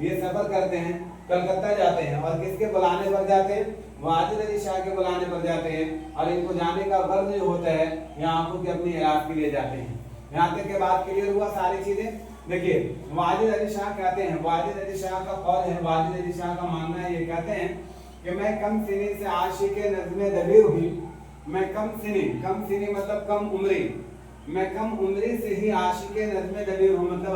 ये सफर करते हैं कलकत्ता जाते हैं। और किसके बुलाने पर जाते हैं? वाजिद अली शाह के बुलाने पर जाते हैं। और इनको जाने का गर्व जो होता है यहाँ आंखों के अपने इलाज के लिए जाते हैं। यहाँ तक के बाद क्लियर हुआ सारी चीजें। देखिए वाजिद अली शाह कहते हैं, वाजिद अली शाह का कौल है, वाजिद अली शाह का मानना है, ये कहते हैं कि मैं कम सिनी से आशिक़े नज़्मे दबीर हूँ। मैं कम सिनी मतलब कम उम्री, मैं कम उम्री से ही आशिक़े नज़्मे दबीर हूँ। मतलब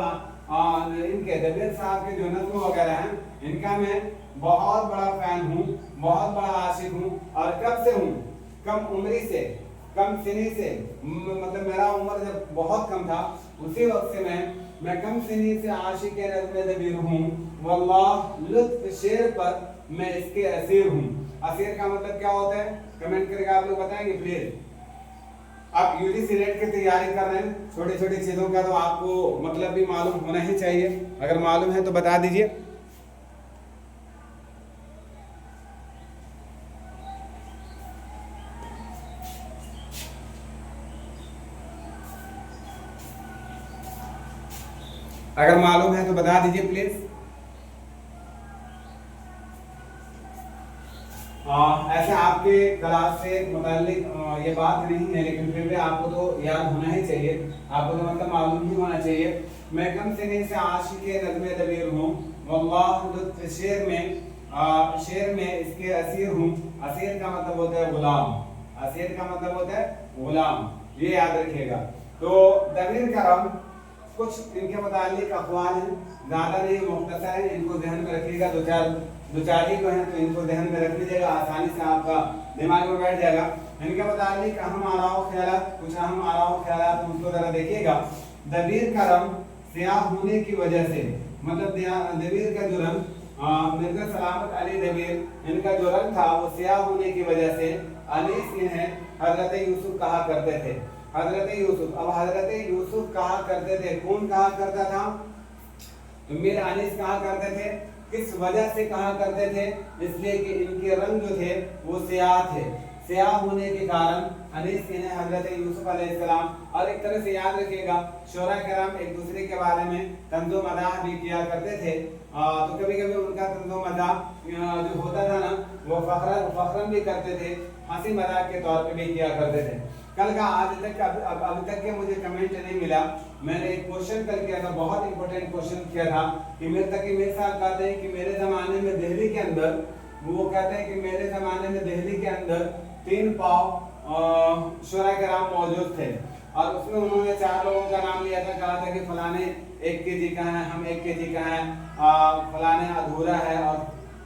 इनके दबीर साहब के जो नज़्म वगैरह हैं इनका मैं बहुत बड़ा फैन हूँ, बहुत बड़ा आशिक हूँ। और कब से हूँ? कम उम्री से, कम सिनी से, मतलब मेरा उम्र जब बहुत कम था उसी वक्त से मैं कम सिनी से आशिक़े नज़्मे दबीर हूँ। वल्लाह लुत्फ़ शेर पर मैं इसके असीर हूँ। असीर का मतलब क्या होता है? कमेंट करके आप लोग बताएंगे प्लीज। आप यूजीसी नेट की तैयारी कर रहे हैं, छोटी छोटी चीजों का तो आपको मतलब भी मालूम होना ही चाहिए। अगर मालूम है तो बता दीजिए। अगर मालूम है तो बता दीजिए प्लीज। ऐसे आपके क्लास से मुताल्लिक ये बात नहीं है, लेकिन फिर भी आपको तो याद होना ही चाहिए, आपको तो मतलब मालूम ही होना चाहिए। मैं कम सिनी से आशिक़े नज़्मे दबीर हूँ। वल्लाह लुत्फ़ शेर में इसके असीर हूँ। असीर का मतलब होता है गुलाम, असीर का मतलब होता है गुलाम, ये याद रखिएगा। तो दबीर करम कुछ इनके मुतालिक अक़वाल हैं, ज़्यादा नहीं, मुख्तसर है, इनको ध्यान में रखिएगा। दो चार ही को हैं तो इनको ध्यान में रख लीजिएगा, आसानी से आपका दिमाग में बैठ जाएगा। इनके मुतालिक अहम आराओ ख्यालात, कुछ अहम आराओ ख्यालात उनको ज़रा देखिएगा। दबीर का रंग स्याह होने की वजह से, मतलब दबीर का जो रंग मिर्ज़ा सलामत अली दबीर, इनका जो रंग था वो स्याह होने की वजह से अनीस इन्हें हजरत यूसुफ कहा करते थे। हजरत यूसुफ, अब हजरत यूसुफ कहा करते थे, कौन कहा करता था? तो मीर अनीस कहा करते थे। किस वजह से कहा करते थे? इसलिए कि इनके रंग जो थे वो स्याह थे। स्याह होने के कारण अनीस इन्हें हजरत यूसुफ अलैहिस्सलाम, और एक तरह से याद रखिएगा शोरा कराम एक दूसरे के बारे में तंज़ो मदाह भी किया करते थे। तो कभी कभी उनका तंज़ो मदाह जो होता था ना वो फखरन भी करते थे, हंसी मजाक के तौर पे भी किया करते थे। कल का आज तक अभी तक के मुझे कमेंट नहीं मिला। मैंने एक क्वेश्चन कल किया था, बहुत इंपॉर्टेंट क्वेश्चन किया था कि मेरे साथ कहते हैं कि मेरे ज़माने में दिल्ली के अंदर, वो कहते हैं कि मेरे ज़माने में दिल्ली के अंदर 3 पाव शुरा कराम मौजूद थे, और उसमें उन्होंने 4 लोगों का नाम लिया था। कहा था कि फलाने 1 केजी का है, हम 1 केजी का है, फलाने अधूरा है और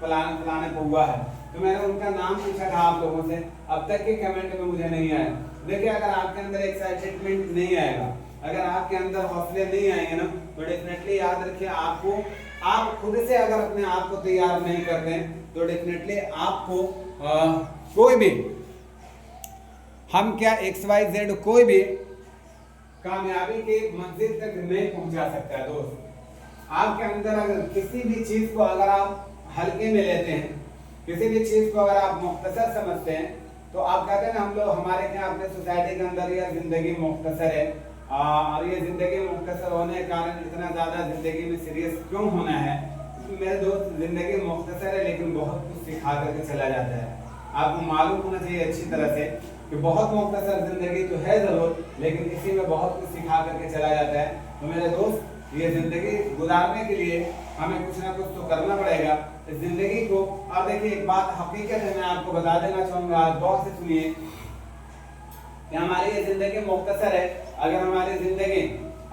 फलाने पौवा है। तो मैंने उनका नाम पूछा था आप लोगों से, अब तक के कमेंट में मुझे नहीं आया। देखिए, अगर आपके अंदर एक्साइटमेंट नहीं आएगा, अगर आपके अंदर हौसले नहीं आएंगे ना, तो डेफिनेटली याद रखिए आप खुद से अगर अपने आप को तैयार नहीं करते तो डेफिनेटली आपको कोई भी, हम क्या XYZ कोई भी कामयाबी के मंजिल तक नहीं पहुंचा सकता है। दोस्त, आपके अंदर अगर किसी भी चीज को अगर आप हल्के में लेते हैं, किसी भी चीज को अगर आप मुख्तसर समझते हैं, तो आप कहते हैं ना, हम लोग हमारे क्या अपने सोसाइटी के अंदर ये जिंदगी मुख्तसर है, और ये जिंदगी मुख्तसर होने के कारण इतना ज़्यादा जिंदगी में सीरियस क्यों होना है? मेरे दोस्त, जिंदगी मुख्तसर है लेकिन बहुत कुछ सिखा करके चला जाता है। आपको मालूम होना चाहिए अच्छी तरह से कि बहुत मुख्तसर जिंदगी तो है ज़रूर, लेकिन इसी में बहुत कुछ सिखा करके चला जाता है। तो मेरे दोस्त, ये जिंदगी गुजारने के लिए हमें कुछ ना कुछ तो करना पड़ेगा इस जिंदगी को। और देखिए, एक बात हकीकत है, मैं आपको बता देना चाहूँगा, आज गौर से सुनिए कि हमारी ये जिंदगी मुख्तसर है। अगर हमारी जिंदगी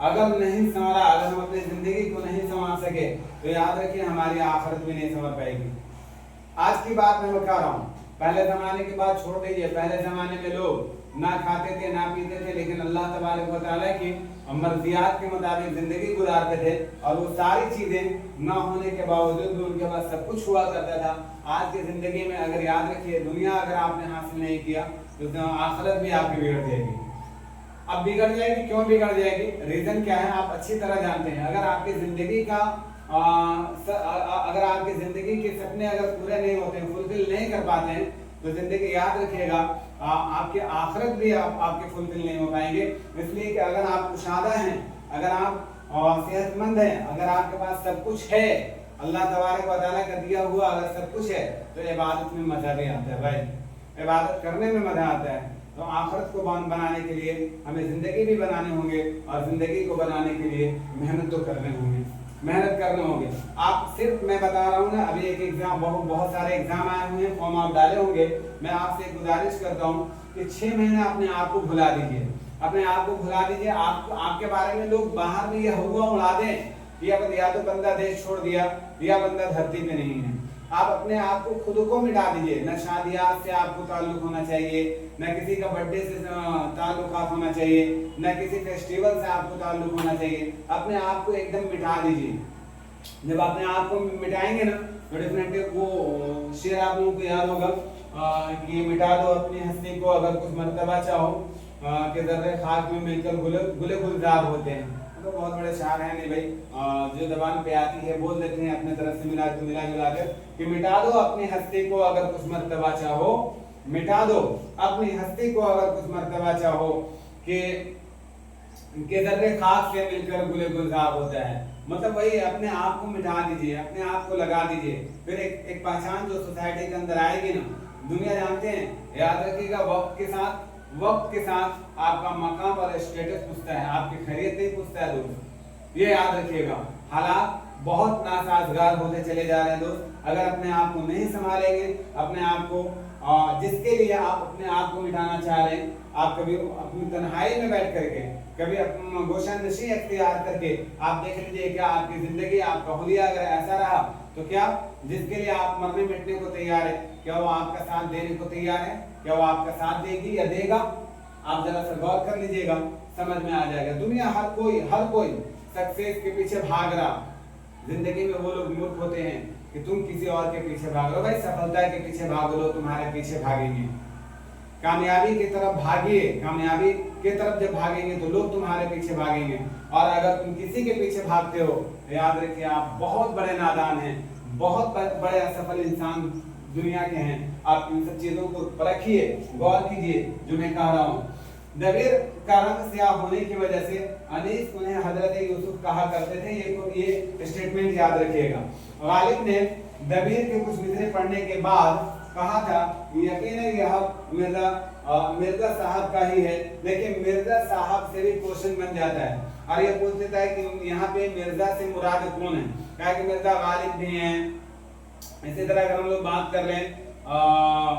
अगर नहीं संवरा, अगर हम अपनी जिंदगी को नहीं संवार सके, तो याद रखिए हमारी आखिरत भी नहीं संवर पाएगी। आज की बात मैं बता रहा हूँ, पहले जमाने की बात छोड़ दीजिए। पहले जमाने में लोग ना खाते थे ना पीते थे, लेकिन अल्लाह तबारक व तआला की मर्जियात के मुताबिक जिंदगी गुजारते थे, और वो सारी चीजें ना होने के बावजूद भी उनके पास सब कुछ हुआ करता था। आज की जिंदगी में अगर याद रखिए, दुनिया अगर आपने हासिल नहीं किया तो आखिरत भी आपकी बिगड़ जाएगी। अब बिगड़ जाएगी, क्यों बिगड़ जाएगी? रीजन क्या है आप अच्छी तरह जानते हैं। अगर आपकी जिंदगी का अगर आपकी जिंदगी के सपने अगर पूरे नहीं होते, फुलफिल नहीं कर पाते हैं, तो जिंदगी याद रखिएगा आपके आखिरत भी आपके फुलफिल नहीं हो पाएंगे। इसलिए कि अगर आप कुशादा हैं, अगर आप सेहतमंद हैं, अगर आपके पास सब कुछ है, अल्लाह तबारक व तआला का दिया हुआ अगर सब कुछ है, तो इबादत में मजा भी आता है भाई, इबादत करने में मजा आता है। तो आखिरत को बनाने के लिए हमें जिंदगी भी बनाने होंगे, और जिंदगी को बनाने के लिए मेहनत तो करने होंगे, मेहनत करने होंगे। आप सिर्फ, मैं बता रहा हूँ ना, अभी एक एग्जाम, बहुत सारे एग्जाम आए हुए हैं, फॉर्म आप डाले होंगे। मैं आपसे गुजारिश करता हूँ कि 6 महीने अपने आप को भुला दीजिए, अपने आप को भुला दीजिए। आपके बारे में लोग बाहर में यह हुआ उड़ा दें, या तो बंदा देश छोड़ दिया, या बंदा धरती पे नहीं है। आप अपने आप को खुद को मिटा दीजिए। न शादियात से आपको ताल्लुक होना चाहिए, न किसी का बर्थडे से ताल्लुकात होना चाहिए, न किसी फेस्टिवल से आपको ताल्लुक होना चाहिए। अपने आप को एकदम मिटा दीजिए। जब अपने आप को मिटाएंगे ना, तो डेफिनेटली वो शेर आप लोगों को याद होगा कि मिटा दो अपनी हस्ती को अगर कुछ मर्तबा चाहो, कि जर्रे खाक में मिलकर गुले गुलजार होते हैं। तो बहुत बड़े शायर हैं नहीं भाई, जो जबान पे आती है बोल देते हैं अपने तरफ से मिला जुला कर कि मिटा दो अपनी हस्ती को अगर कुछ मर्तबा चाहो, मिटा दो अपनी हस्ती को अगर कुछ मर्तबा चाहो, कि जर्रे खाक से मिलकर गुले गुलजार होता है। मतलब वही, अपने आप को मिटा दीजिए, अपने आप को लगा दीजिए, फिर एक पहचान जो सोसाइटी के अंदर आएगी ना, दुनिया जानते हैं, याद रखिएगा वक्त के साथ आपका मकाम और स्टेटस पूछता है, आपकी खैरियत नहीं पूछता है दोस्त, ये याद रखिएगा। हालात बहुत नासाजगार होते चले जा रहे हैं दोस्त। अगर अपने आप को नहीं संभालेंगे, अपने आप को जिसके लिए आप अपने आप को मिटाना चाह रहे हैं, आप कभी अपनी तन्हाई में बैठ करके, कभी अपना गोशन नशी अख्तियार करके आप देख लीजिए क्या आपकी जिंदगी, आपका हुलिया अगर ऐसा रहा तो क्या जिसके लिए आप मरने मिटने को तैयार है, क्या वो आपका साथ देने को तैयार है? क्या वो आपका साथ देगी या देगा? आप जरा सा गौर कर लीजिएगा, समझ में आ जाएगा। दुनिया हर कोई सक्सेस के पीछे भाग रहा। जिंदगी में वो लोग मूर्ख होते हैं कि तुम किसी और के पीछे भाग लो। भाई सफलता के पीछे भागो, लोग तुम्हारे पीछे भागेंगे। कामयाबी की तरफ भागिए, कामयाबी की तरफ जब भागेंगे तो लोग तुम्हारे पीछे भागेंगे। और अगर तुम किसी के पीछे भागते हो तो याद रखिए आप बहुत बड़े नादान हैं, बहुत बड़े असफल इंसान दुनिया के हैं। आप इन सब चीजों को परखिए, गौर कीजिए जो मैं कह रहा हूँ। दबीर का रंग स्याह होने की वजह से अनीस उन्हें हजरत यूसुफ कहा करते थे। ये स्टेटमेंट याद रखिएगा। गालिब ने दबीर के कुछ मिसरे पढ़ने के बाद कहा था यकीन है यह मिर्जा साहब का ही है, लेकिन मिर्जा साहब से भी क्वेश्चन बन जाता है और ये पूछ लेता है कि यहाँ पे मिर्जा से मुराद कौन है? क्या कि मिर्जा गालिब भी हैं। इसी तरह अगर हम लोग बात कर लें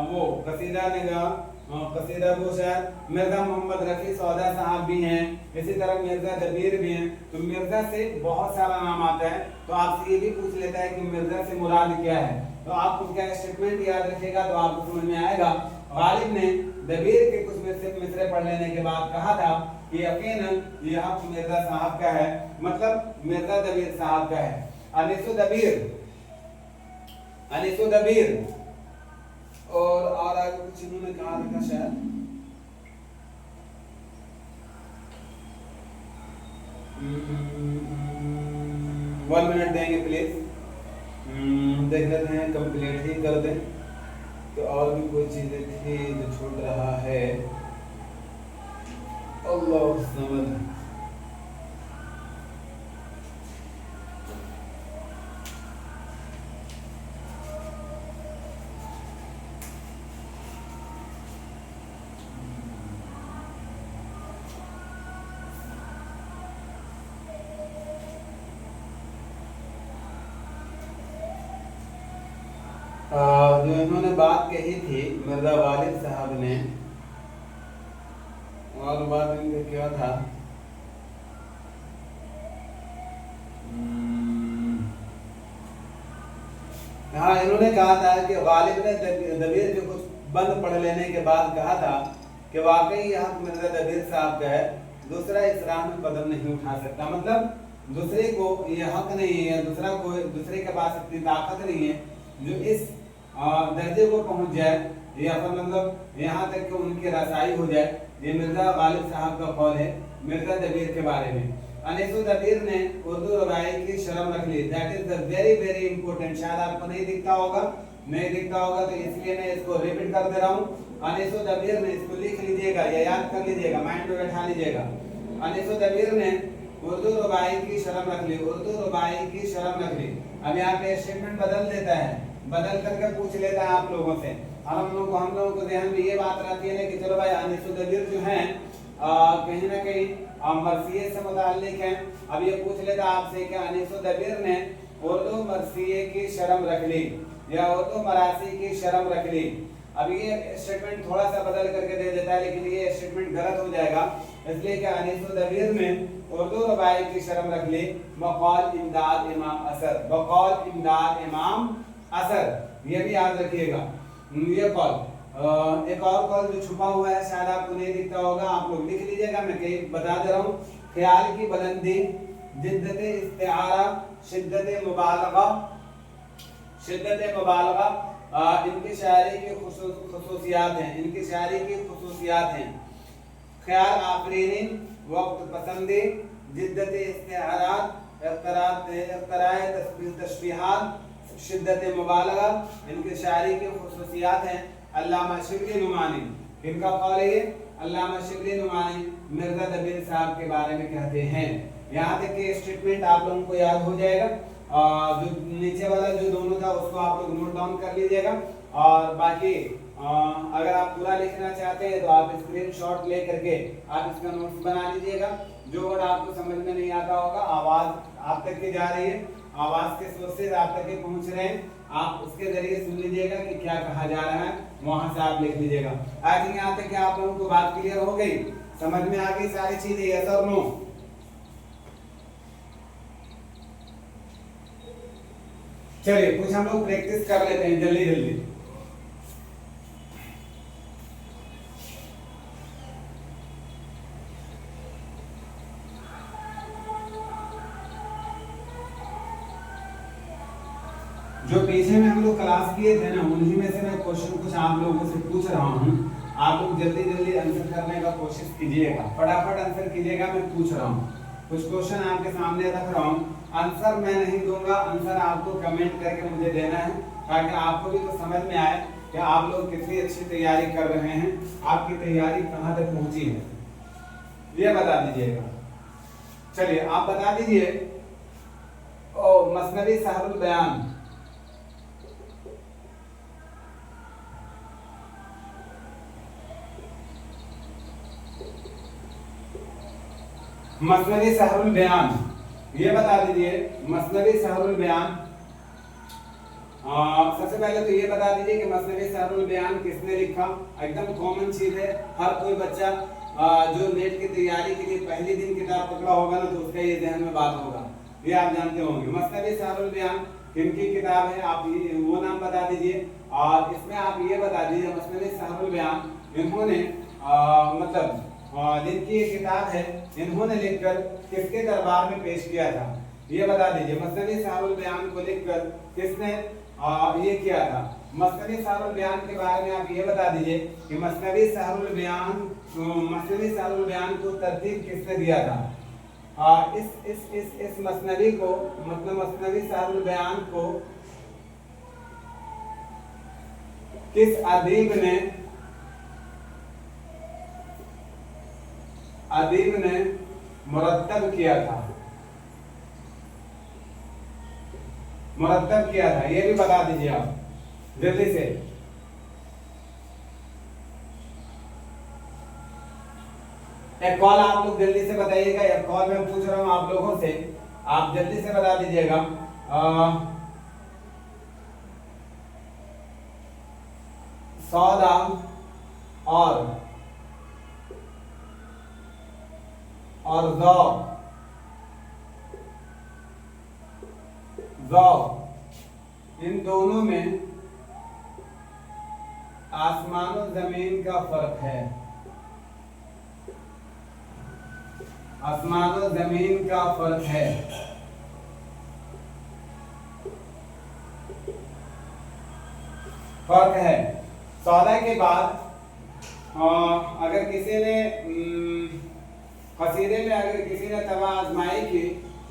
वो कसीदा वो शायद मिर्जा मोहम्मद रफी सौदा साहब भी हैं। इसी तरह मिर्जा दबीर भी हैं। तो मिर्जा से बहुत सारा नाम आता है। तो आपसे ये भी पूछ लेता है कि मिर्जा से मुराद क्या है, तो आप उसका स्टेटमेंट याद रखिएगा तो आपको समझ में आएगा। गालिब ने दबीर के कुछ मिसरे पढ़ लेने के बाद कहा था कि यकीनन यह मिर्जा साहब का है, मतलब मिर्जा दबीर साहब का है। अनीसो दबीर और आगे कुछ इन्होंने कहा था शायद। वन मिनट देंगे प्लीज, देख लेते हैं, कंप्लीट ही कर दें। तो और भी कोई चीजें थी जो छूट रहा है। अल्लाह समझ। जो इन्होंने बात कही थी मिर्जा गालिब साहब ने, और बात इनका क्या था? हाँ, इन्होंने कहा था कि गालिब ने दबीर के कुछ बंद पढ़ लेने के बाद कहा था कि वाकई यह मिर्जा दबीर साहब का है, दूसरा इस राह में कदम नहीं उठा सकता। मतलब दूसरे को यह हक नहीं है, दूसरे के पास इतनी ताकत नहीं है जो इस दर्जे को पहुंच जाए, या फिर मतलब यहाँ तक कि उनकी रसाई हो जाए। ये मिर्जा गालिब साहब का कौल है मिर्जा दबीर के बारे में। अनीसो दबीर ने उर्दू रवाई की शर्म रख ली। That is the very very important. शायद आपको नहीं दिखता होगा तो इसलिए मैं इसको रिपीट कर दे रहा हूँ। अनीसो दबीर ने, इसको लिख लीजिएगा या याद कर लीजिएगा, माइंड में बैठा लीजिएगा। अनीसो दबीर ने उर्दू रवाई की शर्म रख ली, उर्दू रवाई की शर्म रख ली। अब यहाँ पे स्टेटमेंट बदल देता है, बदल करके पूछ लेता है आप लोगों से। हम लोगों को ध्यान में ये बात रहती है ना कि चलो भाई अनीसो दबीर जो हैं कहीं ना कहीं मरसिये से मुताल्लिक हैं। अब ये पूछ लेता आपसे कि अनीसो दबीर ने उर्दू मरसिये की शर्म रख ली या उर्दू मरासी की शर्म रख ली। अब ये स्टेटमेंट थोड़ा सा बदल करके दे देता है, लेकिन ये स्टेटमेंट गलत हो जाएगा, इसलिए कि अनीसो दबीर ने उर्दू रवाई की शर्म रख ली बकौल इमदाद इमाम असर, बकौल इमदाद इमाम असर। ये भी याद रखिएगा। ये कॉल, एक और कॉल जो छुपा हुआ है शायद आपको नहीं दिखता होगा, आप लोग लिख लीजिएगा, मैं कहीं बता दे रहा हूँ। ख्याल की बुलंदी, जिद्दत इस्तिआरा, शिद्दत मुबालगा, इनकी शायरी की खुसूसियात हैं, इनकी शायरी की खुसूसियात हैं। ख्याल आफरीनी, वक्त पसंदी, जिद्दत इस्तिआरात, इख्तराए तशबीहात, शिद्दत मुबालगा, इनकी शायरी की खुसूसियात हैं। अल्लामा शिबली नुमानी, इनका कौल है ये, अल्लामा शिबली नुमानी मिर्जा दबीर साहब के बारे में कहते हैं। यहाँ तक कि स्टेटमेंट आप लोगों को याद हो जाएगा। जो नीचे वाला जो दोनों था उसको आप लोग नोट डाउन कर लीजिएगा, और बाकी अगर आप पूरा लिखना चाहते हैं तो आप स्क्रीनशॉट ले करके आप इसका नोट्स बना लीजिएगा। जो वर्ड आपको समझ में नहीं आता होगा, आवाज आप तक की जा रही है, आवाज के सोर्सेज आप तक पहुंच रहे हैं, आप उसके जरिए सुन लीजिएगा कि क्या कहा जा रहा है, वहां से आप लिख लीजिएगा। आई थिंक यहाँ तक आप लोगों को बात क्लियर हो गई, समझ में आ गई सारी चीजें, यस और नो? चलिए कुछ हम लोग प्रैक्टिस कर लेते हैं जल्दी जल्दी। जो पीछे में हम लोग क्लास किए थे ना, उन्हीं में से मैं क्वेश्चन कुछ आप लोगों से पूछ रहा हूँ, आप लोग जल्दी जल्दी आंसर करने का कोशिश कीजिएगा, फटाफट आंसर कीजिएगा। मैं पूछ रहा हूँ कुछ क्वेश्चन आपके सामने रख रहा हूँ, आंसर मैं नहीं दूंगा, आंसर आपको कमेंट करके मुझे देना है, ताकि आपको भी तो समझ में आए कि आप लोग कितनी अच्छी तैयारी कर रहे हैं, आपकी तैयारी कहाँ तक पहुंची है, ये बता दीजिएगा। चलिए आप बता दीजिए, मसनवी सहरुल बयान, मसनवी सहरुल बयान, ये बता दीजिए मसनवी सहरुल बयान। सबसे पहले तो ये बता दीजिए कि मसनवी सहरुल बयान किसने लिखा। एकदम कॉमन चीज है, हर कोई बच्चा जो नेट की तैयारी के लिए पहले दिन किताब पकड़ा होगा ना, तो उसका ये ध्यान में बात होगा, ये आप जानते होंगे। मसनवी सहरुल बयान किनकी किताब है, आप वो नाम बता दीजिए। और इसमें आप ये बता दीजिए मसनवी सहरुल बयान इन्होंने मतलब जिनकी ये किताब है, इन्होंने लिखकर किसके दरबार में पेश किया था, ये बता दीजिए। मसनवी सहरुल बयान को लिखकर किसने ये किया था। मसनवी सहरुल बयान के बारे में आप ये बता दीजिए कि मसनवी सहरुल बयान को तरतीब किसने दिया था। इस मसनवी को, मतलब मसनवी सहरुल बयान को किस अदीब ने मुरत्तब किया था, मुरत्तब किया था, ये भी बता दीजिए आप जल्दी से। एक कॉल आप लोग जल्दी से बताइएगा, एक कॉल मैं पूछ रहा हूं आप लोगों से, आप जल्दी से बता दीजिएगा। सौदा और ज़ौक़ इन दोनों में आसमान और जमीन का फर्क है, आसमान और जमीन का फर्क है। फर्क है। सौदा के बाद अगर किसी ने कसीदे में अगर किसी ने तवा आजमाई की,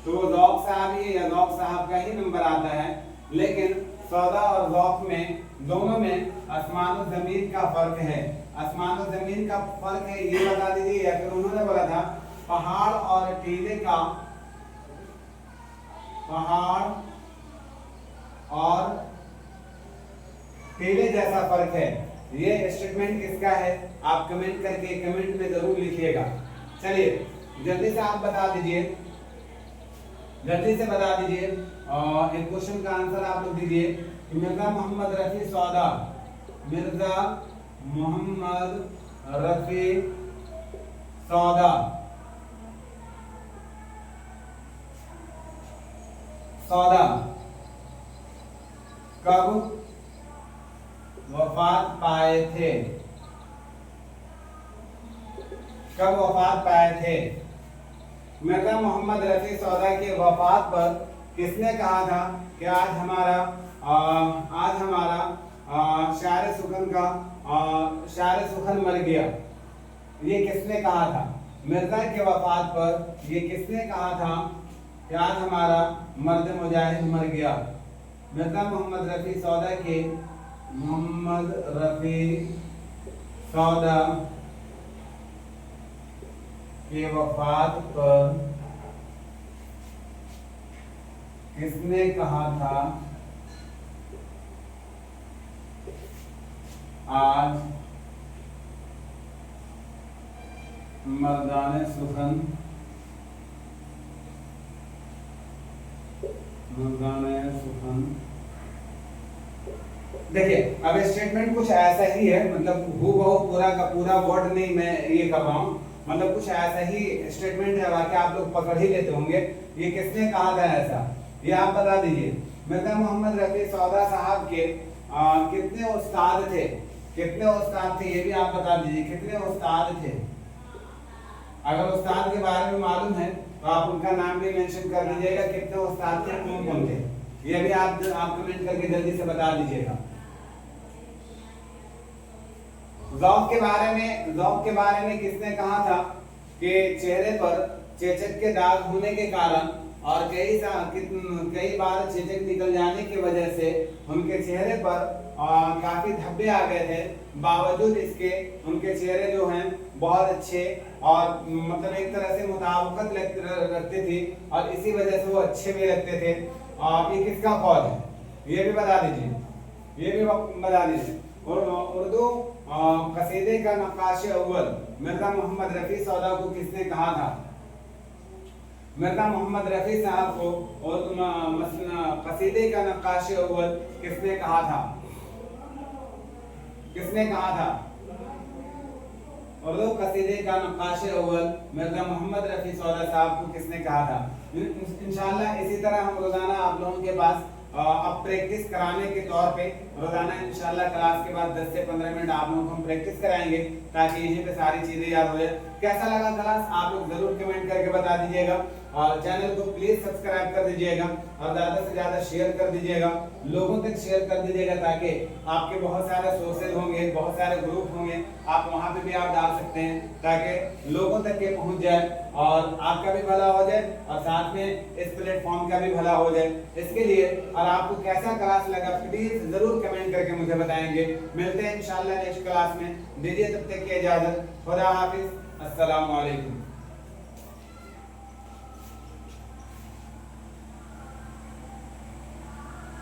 तो वो ज़ौक़ साहब ही या ज़ौक़ साहब का ही नंबर आता है। लेकिन सौदा और ज़ौक़ में, दोनों में आसमान और ज़मीन का फर्क है। आसमान और ज़मीन का फर्क है, ये बता दीजिए। या फिर उन्होंने बोला था पहाड़ और टीले का, पहाड़ और टीले जैसा फर्क है। ये स्टेटमेंट किसका है, आप कमेंट करके कमेंट में जरूर लिखिएगा। चलिए जल्दी से आप बता दीजिए, जल्दी से बता दीजिए। एक क्वेश्चन का आंसर आप लोग दीजिए। मिर्जा मोहम्मद रफी सौदा, मिर्जा मोहम्मद रफी सौदा, सौदा कब वफात पाए थे, कब वफात पाए थे। मिर्जा मोहम्मद रफी सौदा के वफात पर किसने कहा था कि आज हमारा शायर सुखन मर गया। ये किसने कहा था, मिर्जा के वफात पर ये किसने कहा था कि आज हमारा मर्द मुजाहिद मर गया। मिर्जा मोहम्मद रफी सौदा के, मोहम्मद रफी सौदा के वफात पर किसने कहा था आज मर्दाने सुखन देखिए अब स्टेटमेंट कुछ ऐसा ही है, मतलब हूबहू पूरा का पूरा वर्ड नहीं मैं ये कर रहा हूँ, मतलब कुछ ऐसा ही स्टेटमेंट है, बाकी आप लोग पकड़ ही लेते होंगे। ये किसने कहा था ऐसा, ये आप बता दीजिए। मिर्जा मोहम्मद रफी सौदा साहब के कितने उस्ताद थे, कितने उस्ताद थे ये भी आप बता दीजिए, कितने उस्ताद थे। अगर उस्ताद के बारे में मालूम है तो आप उनका नाम भी मेंशन कर दीजिएगा, कितने उस्ताद थे, कौन कौन थे, ये भी आप कमेंट करके जल्दी से बता दीजिएगा। ज़ौक़ के बारे में किसने कहा था कि चेहरे पर चेचक के दाग होने के कारण और कई बार चेचक निकल जाने की वजह से उनके चेहरे पर काफी धब्बे आ गए थे, बावजूद इसके उनके चेहरे जो हैं बहुत अच्छे और मतलब एक तरह से मुताबिकत रखते थे और इसी वजह से वो अच्छे भी लगते थे। और ये किसका कौल है ये भी बता दीजिए, ये भी बता दीजिए। और उर्दू कसीदे का नक्काश अव्वल मिर्जा मोहम्मद रफी सौदा को किसने कहा था, मिर्जा मोहम्मद रफी साहब को और कसीदे का नक्काश अव्वल किसने कहा था, किसने कहा था? उर्दू कसीदे का नक्काश अव्वल मिर्जा मोहम्मद रफी सौदा साहब को किसने कहा था। इंशाल्लाह इसी तरह हम रोजाना आप लोगों के पास अब प्रैक्टिस कराने के तौर पे रोजाना इंशाल्लाह क्लास के बाद 10 से 15 मिनट आप लोगों को हम प्रैक्टिस कराएंगे ताकि यहीं पे सारी चीजें याद हो जाए। कैसा लगा क्लास आप लोग जरूर कमेंट करके बता दीजिएगा और चैनल को प्लीज सब्सक्राइब कर दीजिएगा और ज्यादा से ज्यादा शेयर कर दीजिएगा, लोगों तक शेयर कर दीजिएगा ताकि आपके बहुत सारे सोर्सेज होंगे, बहुत सारे ग्रुप होंगे, आप वहां पे भी आप डाल सकते हैं ताकि लोगों तक ये पहुंच जाए और आपका भी भला हो जाए और साथ में इस प्लेटफॉर्म का भी भला हो जाए। इसके लिए और आपको कैसा क्लास लगा प्लीज जरूर कमेंट करके मुझे बताएंगे। मिलते हैं इंशाल्लाह नेक्स्ट क्लास में, दीजिए तब तक की इजाजत, खुदा हाफिज, अस्सलाम वालेकुम।